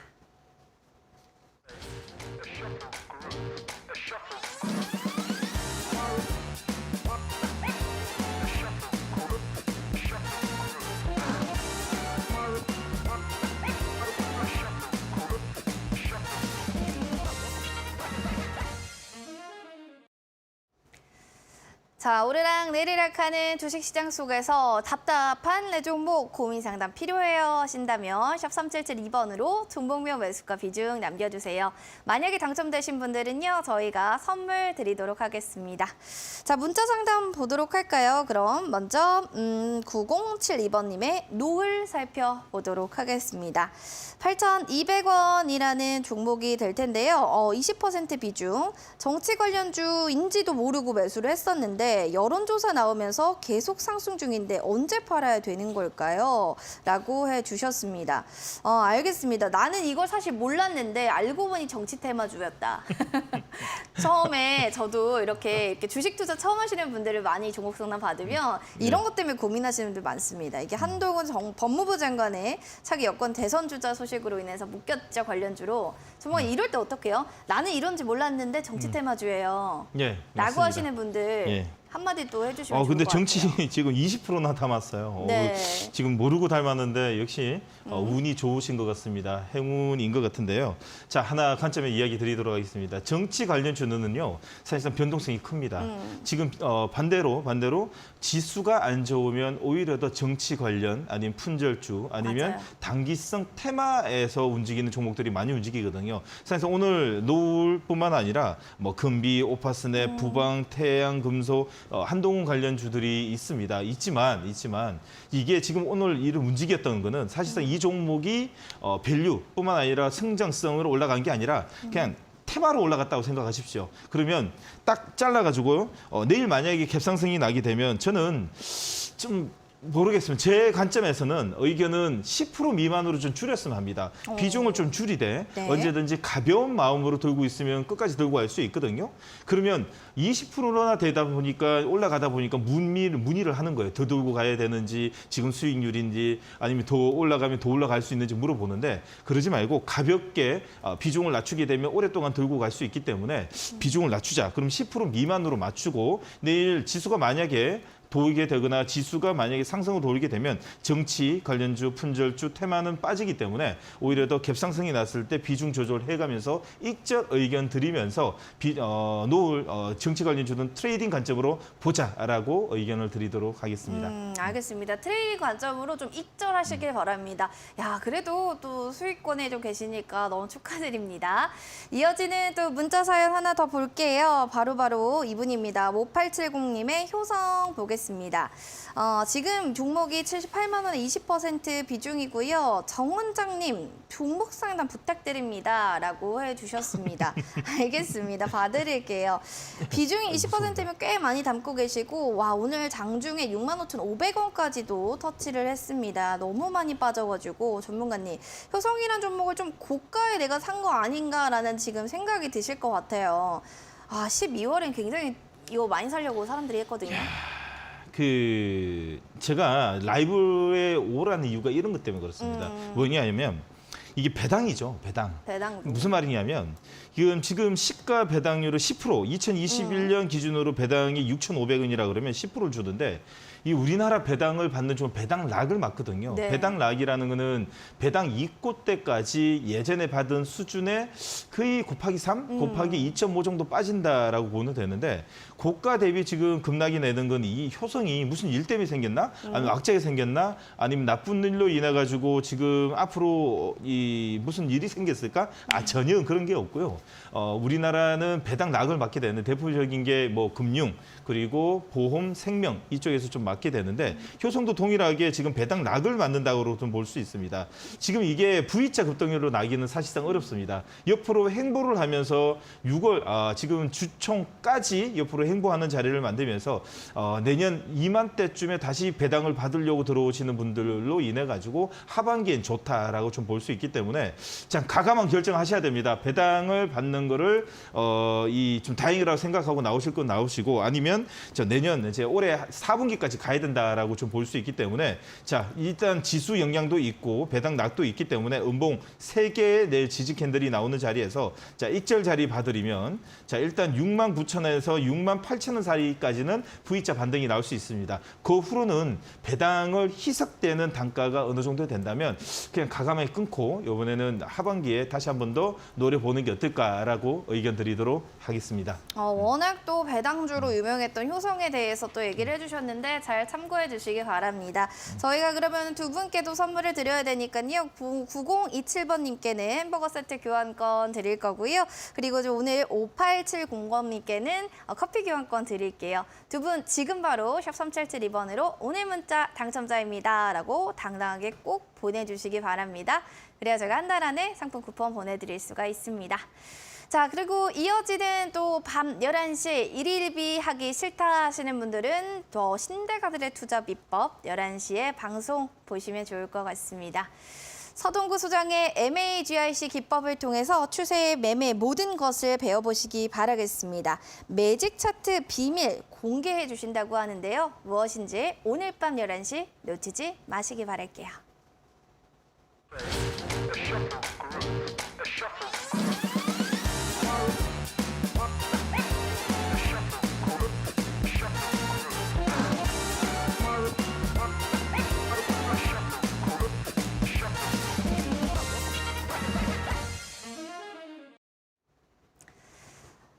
자, 오르락 내리락 하는 주식시장 속에서 답답한 내 종목 고민 상담 필요해요 하신다면 샵 3772번으로 종목명 매수가 비중 남겨주세요. 만약에 당첨되신 분들은요, 저희가 선물 드리도록 하겠습니다. 자, 문자 상담 보도록 할까요? 그럼 먼저 9072번님의 노을 살펴보도록 하겠습니다. 8,200원이라는 종목이 될 텐데요. 20% 비중, 정치 관련주인지도 모르고 매수를 했었는데 여론조사 나오면서 계속 상승 중인데 언제 팔아야 되는 걸까요? 라고 해주셨습니다. 알겠습니다. 나는 이걸 사실 몰랐는데 알고 보니 정치 테마주였다. 처음에 저도 이렇게 주식 투자 처음 하시는 분들을 많이 종목 상담 받으면 이런 것 때문에 고민하시는 분들 많습니다. 이게 한동훈 법무부 장관의 차기 여권 대선 주자 소식으로 인해서 묶였죠, 관련주로. 정말 이럴 때 어떡해요? 나는 이런지 몰랐는데 정치 테마주예요. 예, 라고 맞습니다. 하시는 분들 예. 한마디 또 해주시면 좋을 근데 것 정치 같아요. 지금 20%나 닮았어요. 네. 지금 모르고 닮았는데 역시 운이 좋으신 것 같습니다. 행운인 것 같은데요. 자, 하나 관점에 이야기 드리도록 하겠습니다. 정치 관련주는요, 사실상 변동성이 큽니다. 지금 반대로 지수가 안 좋으면 오히려 더 정치 관련 아니면 품절주 아니면 맞아요. 단기성 테마에서 움직이는 종목들이 많이 움직이거든요. 사실상 오늘 노을뿐만 아니라 뭐 금비, 오파스넷, 부방, 태양, 금속, 한동훈 관련주들이 있지만 이게 지금 오늘 이런 움직였던 거는 사실상 이 종목이 밸류뿐만 아니라 성장성으로 올라간 게 아니라 그냥 테마로 올라갔다고 생각하십시오. 그러면 딱 잘라가지고 내일 만약에 갭상승이 나게 되면 저는 좀 모르겠습니다. 제 관점에서는 의견은 10% 미만으로 좀 줄였으면 합니다. 비중을 좀 줄이되 네. 언제든지 가벼운 마음으로 들고 있으면 끝까지 들고 갈 수 있거든요. 그러면 20%나 되다 보니까 올라가다 보니까 문의를 하는 거예요. 더 들고 가야 되는지, 지금 수익률인지, 아니면 더 올라가면 더 올라갈 수 있는지 물어보는데 그러지 말고 가볍게 비중을 낮추게 되면 오랫동안 들고 갈 수 있기 때문에 비중을 낮추자. 그럼 10% 미만으로 맞추고 내일 지수가 만약에 돌게 되거나 지수가 만약에 상승으로 돌게 되면 정치 관련주, 품절주, 테마는 빠지기 때문에 오히려 더 갭상승이 났을 때 비중 조절해가면서 익적 의견 드리면서 노을 정치 관련주는 트레이딩 관점으로 보자라고 의견을 드리도록 하겠습니다. 알겠습니다. 트레이딩 관점으로 좀 익절하시길 바랍니다. 야, 그래도 또 수익권에 좀 계시니까 너무 축하드립니다. 이어지는 또 문자 사연 하나 더 볼게요. 바로 이분입니다. 5870님의 효성 보겠습니다. 지금 종목이 78만 원에 20% 비중이고요. 정 원장님 종목 상담 부탁드립니다. 라고 해주셨습니다. 알겠습니다. 봐드릴게요. 비중이 20%면 꽤 많이 담고 계시고 와, 오늘 장중에 65,500원까지도 터치를 했습니다. 너무 많이 빠져가지고 전문가님 효성이란 종목을 좀 고가에 내가 산 거 아닌가라는 지금 생각이 드실 것 같아요. 12월엔 굉장히 이거 많이 사려고 사람들이 했거든요. 제가 라이브에 오라는 이유가 이런 것 때문에 그렇습니다. 뭐냐면 이게 배당이죠, 배당. 배당도. 무슨 말이냐면 지금 시가 배당률을 10%, 2021년 기준으로 배당이 6,500원이라 그러면 10%를 주던데 이 우리나라 배당을 받는 좀 배당락을 맞거든요. 네. 배당락이라는 거는 배당 이고 때까지 예전에 받은 수준의 거의 곱하기 3, 곱하기 2.5 정도 빠진다라고 보면 되는데 고가 대비 지금 급락이 내는 건 이 효성이 무슨 일 때문에 생겼나? 아니면 악재가 생겼나? 아니면 나쁜 일로 인해 가지고 지금 앞으로 이 무슨 일이 생겼을까? 전혀 그런 게 없고요. 우리나라는 배당락을 맞게 되는 대표적인 게 뭐 금융 그리고 보험, 생명 이쪽에서 좀 맞게 되는데 효성도 동일하게 지금 배당락을 맞는다고 좀 볼 수 있습니다. 지금 이게 V자 급등률로 나기는 사실상 어렵습니다. 옆으로 행보를 하면서 6월 지금 주총까지 옆으로 행보하는 자리를 만들면서 내년 이맘때쯤에 다시 배당을 받으려고 들어오시는 분들로 인해 가지고 하반기엔 좋다라고 좀 볼 수 있기 때문에 참 가감한 결정하셔야 됩니다. 배당을 받는 거를 이 좀 다행이라고 생각하고 나오실 건 나오시고 아니면 내년 이제 올해 4분기까지 가야 된다라고 좀 볼 수 있기 때문에 자 일단 지수 영향도 있고 배당락도 있기 때문에 음봉 3개의 내일 지지 캔들이 나오는 자리에서 자 익절 자리 봐드리면 자 일단 69,000원에서 68,000원 사이까지는 V자 반등이 나올 수 있습니다. 그 후로는 배당을 희석되는 단가가 어느 정도 된다면 그냥 가감하게 끊고 이번에는 하반기에 다시 한 번 더 노려보는 게 어떨까라고 의견 드리도록 하겠습니다. 워낙 또 배당주로 유명했던 효성에 대해서 또 얘기를 해주셨는데 잘 참고해 주시기 바랍니다. 저희가 그러면 두 분께도 선물을 드려야 되니까요. 9027번님께는 햄버거 세트 교환권 드릴 거고요. 그리고 오늘 5870번님께는 커피 교환권 드릴게요. 두 분 지금 바로 샵 3772번으로 오늘 문자 당첨자입니다. 라고 당당하게 꼭 보내주시기 바랍니다. 그래야 제가 한 달 안에 상품 쿠폰 보내드릴 수가 있습니다. 자, 그리고 이어지는 또 밤 11시 일일비 하기 싫다 하시는 분들은 더 신대가들의 투자 비법 11시에 방송 보시면 좋을 것 같습니다. 서동구 소장의 MAGIC 기법을 통해서 추세의 매매 모든 것을 배워보시기 바라겠습니다. 매직 차트 비밀 공개해 주신다고 하는데요. 무엇인지 오늘 밤 11시 놓치지 마시기 바랄게요.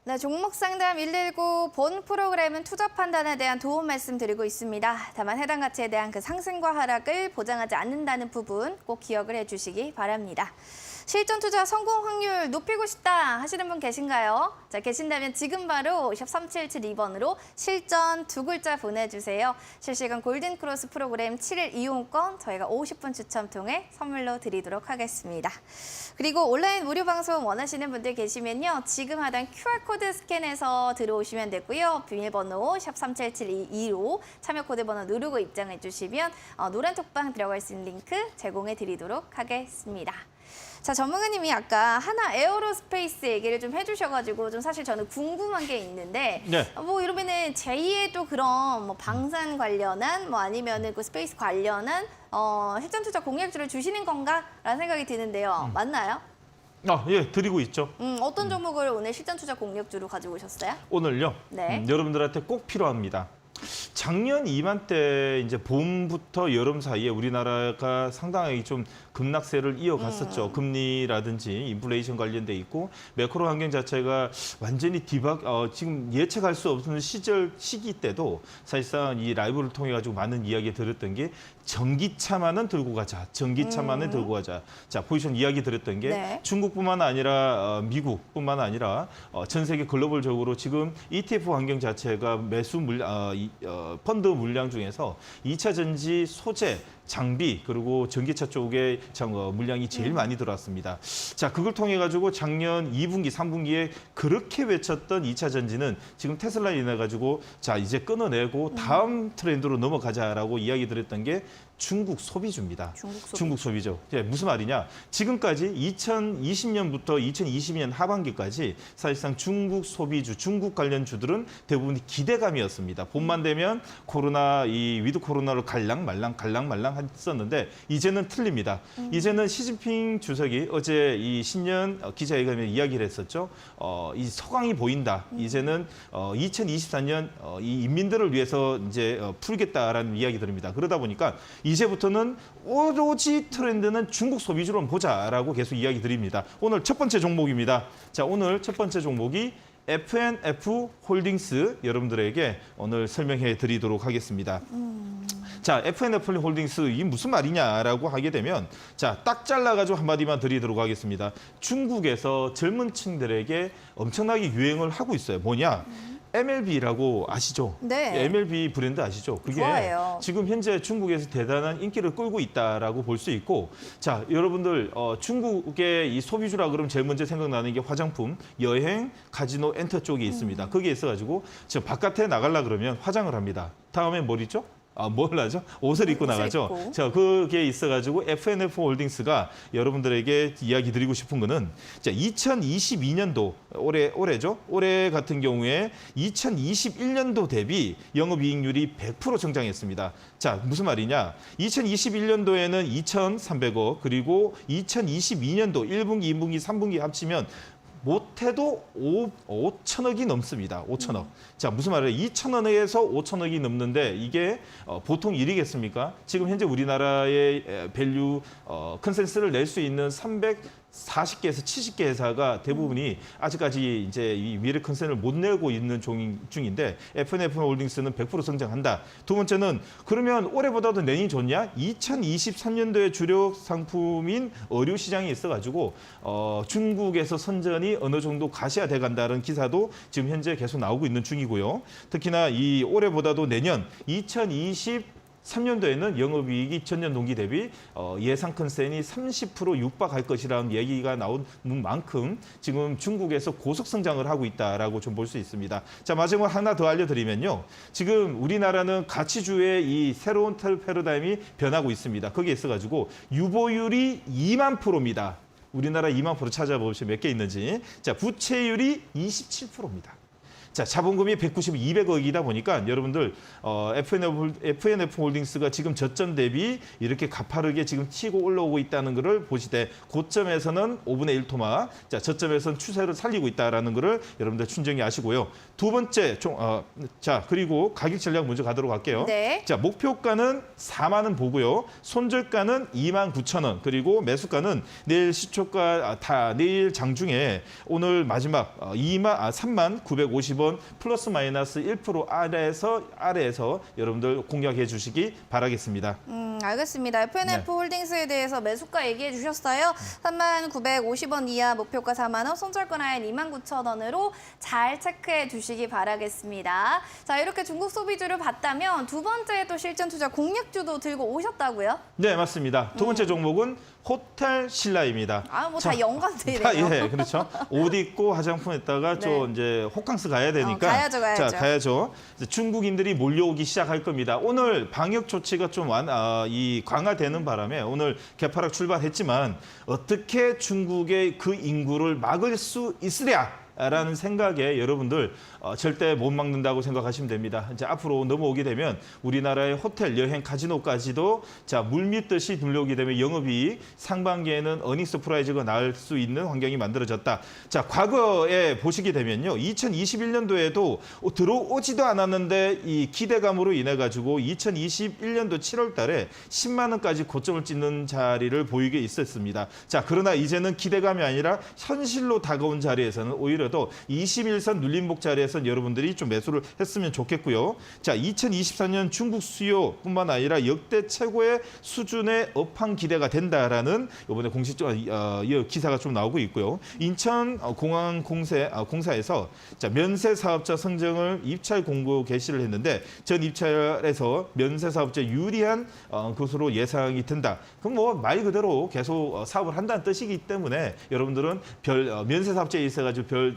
네, 종목 상담 119 본 프로그램은 투자 판단에 대한 도움 말씀드리고 있습니다. 다만 해당 가치에 대한 그 상승과 하락을 보장하지 않는다는 부분 꼭 기억을 해주시기 바랍니다. 실전 투자 성공 확률 높이고 싶다 하시는 분 계신가요? 자, 계신다면 지금 바로 샵 3772번으로 실전 두 글자 보내주세요. 실시간 골든크로스 프로그램 7일 이용권 저희가 50분 추첨 통해 선물로 드리도록 하겠습니다. 그리고 온라인 무료 방송 원하시는 분들 계시면요. 지금 하단 QR코드 스캔해서 들어오시면 되고요. 비밀번호 샵 3772로 참여 코드 번호 누르고 입장해 주시면 노란 톡방 들어갈 수 있는 링크 제공해 드리도록 하겠습니다. 자, 전문가님이 아까 하나 에어로스페이스 얘기를 좀 해주셔가지고 좀 사실 저는 궁금한 게 있는데 네. 뭐 이러면은 제2의 또 그런 뭐 방산 관련한 뭐 아니면은 그 스페이스 관련한 실전 투자 공략주를 주시는 건가라는 생각이 드는데요. 맞나요? 예, 드리고 있죠. 어떤 종목을 오늘 실전 투자 공략주로 가지고 오셨어요? 오늘요. 네. 여러분들한테 꼭 필요합니다. 작년 이맘때 이제 봄부터 여름 사이에 우리나라가 상당히 좀 급락세를 이어갔었죠. 금리라든지 인플레이션 관련돼 있고 매크로 환경 자체가 완전히 지금 예측할 수 없는 시기 때도 사실상 이 라이브를 통해 가지고 많은 이야기 들었던 게 전기차만은 들고 가자. 전기차만은 들고 가자. 자, 포지션 이야기 들었던 게 네. 중국뿐만 아니라 미국뿐만 아니라 전 세계 글로벌적으로 지금 ETF 환경 자체가 매수 펀드 물량 중에서 2차 전지 소재 장비 그리고 전기차 쪽에 물량이 제일 많이 들어왔습니다. 자, 그걸 통해 가지고 작년 2분기, 3분기에 그렇게 외쳤던 2차 전지는 지금 테슬라에 인해 가지고 자, 이제 끊어내고 다음 트렌드로 넘어가자라고 이야기 드렸던 게 중국 소비주입니다. 중국 소비죠. 무슨 말이냐? 지금까지 2020년부터 2022년 하반기까지 사실상 중국 소비주, 중국 관련 주들은 대부분 기대감이었습니다. 봄만 되면 코로나, 이 위드 코로나로 갈랑 말랑 했었는데 이제는 틀립니다. 이제는 시진핑 주석이 어제 이 신년 기자회견에 이야기를 했었죠. 이 서강이 보인다. 이제는 2024년 이 인민들을 위해서 이제 풀겠다라는 이야기 들입니다. 그러다 보니까 이제부터는 오로지 트렌드는 중국 소비주로 보자라고 계속 이야기 드립니다. 오늘 첫 번째 종목입니다. 자, 오늘 첫 번째 종목이 F&F 홀딩스 여러분들에게 오늘 설명해 드리도록 하겠습니다. 자, F&F 홀딩스 이게 무슨 말이냐라고 하게 되면 자, 딱 잘라가지고 한마디만 드리도록 하겠습니다. 중국에서 젊은 층들에게 엄청나게 유행을 하고 있어요. 뭐냐? MLB라고 아시죠? 네. MLB 브랜드 아시죠? 그게 좋아해요. 지금 현재 중국에서 대단한 인기를 끌고 있다라고 볼 수 있고, 자, 여러분들 중국의 이 소비주라 그러면 제일 먼저 생각나는 게 화장품, 여행, 카지노, 엔터 쪽에 있습니다. 거기에 있어가지고 저 바깥에 나가려 그러면 화장을 합니다. 다음에 뭘 있죠? 뭘 하죠? 옷을 입고 나가죠. 입고. 자, 그게 있어가지고 F&F 홀딩스가 여러분들에게 이야기 드리고 싶은 거는 자, 2022년도 올해죠. 올해 같은 경우에 2021년도 대비 영업이익률이 100% 성장했습니다. 자, 무슨 말이냐? 2021년도에는 2,300억 그리고 2022년도 1분기, 2분기, 3분기 합치면 못해도 5천억이 넘습니다. 5천억. 자, 무슨 말이에요? 2천억에서 5천억이 넘는데 이게 보통 일이겠습니까? 지금 현재 우리나라의 밸류 컨센서스를 낼 수 있는 340개에서 70개 회사가 대부분이 아직까지 이제 이 미래 컨센을 못 내고 있는 중인데 F&F 홀딩스는 100% 성장한다. 두 번째는 그러면 올해보다도 내년이 좋냐? 2023년도에 주력 상품인 의류 시장이 있어가지고 중국에서 선전이 어느 정도 가시화돼 간다는 기사도 지금 현재 계속 나오고 있는 중이고요. 특히나 이 올해보다도 내년 2023년도에는 영업이익이 전년 동기 대비 예상 컨센이 30% 육박할 것이라는 얘기가 나온 만큼 지금 중국에서 고속 성장을 하고 있다라고 좀 볼 수 있습니다. 자, 마지막 하나 더 알려드리면요. 지금 우리나라는 가치주의 이 새로운 패러다임이 변하고 있습니다. 거기에 있어가지고 유보율이 2만 %입니다. 우리나라 2만 % 찾아보시면 몇 개 있는지. 자, 부채율이 27%입니다. 자, 자본금이 200억이다 보니까 여러분들 F&F 홀딩스가 지금 저점 대비 이렇게 가파르게 지금 치고 올라오고 있다는 것을 보시되 고점에서는 5분의 1 토막, 자, 저점에서는 추세를 살리고 있다는 것을 여러분들 충분히 아시고요. 두 번째, 자, 그리고 가격 전략 먼저 가도록 할게요. 네. 자, 목표가는 4만 원 보고요. 손절가는 29,000원. 그리고 매수가는 내일 시초가 내일 장중에 오늘 마지막 3만 950원 플러스 마이너스 1% 아래에서 여러분들 공략해 주시기 바라겠습니다. 알겠습니다. F&F 네. 홀딩스에 대해서 매수가 얘기해 주셨어요. 39,950원 이하, 목표가 4만 원, 손절가 라인 29,000원으로 잘 체크해 주시기 바라겠습니다. 자, 이렇게 중국 소비주를 봤다면 두 번째 또 실전 투자 공략주도 들고 오셨다고요? 네, 맞습니다. 두 번째 종목은 호텔 신라입니다. 뭐 다 연관되네요. 예, 그렇죠. 옷 입고 화장품 했다가 네. 저 이제 호캉스 가야 되니까 가야죠. 자, 가야죠. 이제 중국인들이 몰려오기 시작할 겁니다. 오늘 방역 조치가 좀 강화되는 바람에 오늘 개파락 출발했지만 어떻게 중국의 그 인구를 막을 수 있으랴? 라는 생각에 여러분들 절대 못 막는다고 생각하시면 됩니다. 이제 앞으로 넘어오게 되면 우리나라의 호텔, 여행, 카지노까지도 자, 물밀듯이 들려오게 되면 영업이익 상반기에는 어닝 서프라이즈가 나올 수 있는 환경이 만들어졌다. 자, 과거에 보시게 되면요. 2021년도에도 들어오지도 않았는데 이 기대감으로 인해 가지고 2021년도 7월 달에 10만 원까지 고점을 찍는 자리를 보이게 있었습니다. 자, 그러나 이제는 기대감이 아니라 현실로 다가온 자리에서는 오히려 도 21선 눌림목 자리에서 여러분들이 좀 매수를 했으면 좋겠고요. 자, 2024년 중국 수요뿐만 아니라 역대 최고의 수준의 업황 기대가 된다라는 이번에 공식적 기사가 좀 나오고 있고요. 인천 공사에서 자, 면세 사업자 선정을 입찰 공고 개시를 했는데 전 입찰에서 면세 사업자 유리한 것으로 예상이 된다. 그럼 뭐 말 그대로 계속 사업을 한다는 뜻이기 때문에 여러분들은 면세 사업자에 있어가지고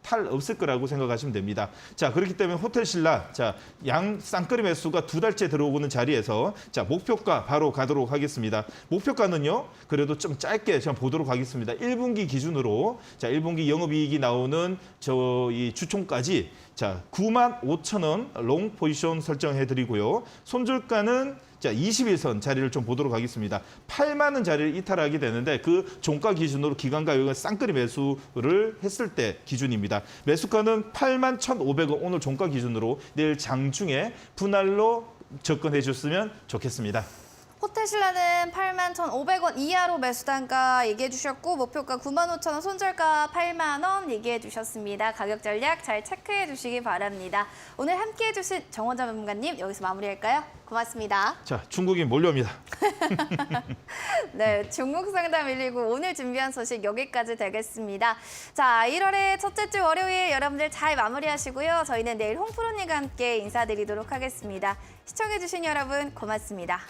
탈 없을 거라고 생각하시면 됩니다. 자, 그렇기 때문에 호텔 신라 자, 양 쌍끌이 매수가 2달째 들어오고 있는 자리에서 자, 목표가 바로 가도록 하겠습니다. 목표가는요. 그래도 좀 짧게 좀 보도록 하겠습니다. 1분기 기준으로 자, 1분기 영업이익이 나오는 이 주총까지 자, 95,000원 롱 포지션 설정해 드리고요. 손절가는 자, 21선 자리를 좀 보도록 하겠습니다. 8만 원 자리를 이탈하게 되는데 그 종가 기준으로 기관가 여기가 쌍끌이 매수를 했을 때 기준입니다. 매수가는 81,500원 오늘 종가 기준으로 내일 장중에 분할로 접근해 줬으면 좋겠습니다. 호텔 신라는 81,500원 이하로 매수 단가 얘기해 주셨고 목표가 95,000원, 손절가 8만 원 얘기해 주셨습니다. 가격 전략 잘 체크해 주시기 바랍니다. 오늘 함께해 주신 정원자 전문가님 여기서 마무리할까요? 고맙습니다. 자, 중국인 몰려옵니다. 네, 종목 상담 119 오늘 준비한 소식 여기까지 되겠습니다. 자, 1월의 첫째 주 월요일 여러분들 잘 마무리하시고요. 저희는 내일 홍프로님과 함께 인사드리도록 하겠습니다. 시청해 주신 여러분 고맙습니다.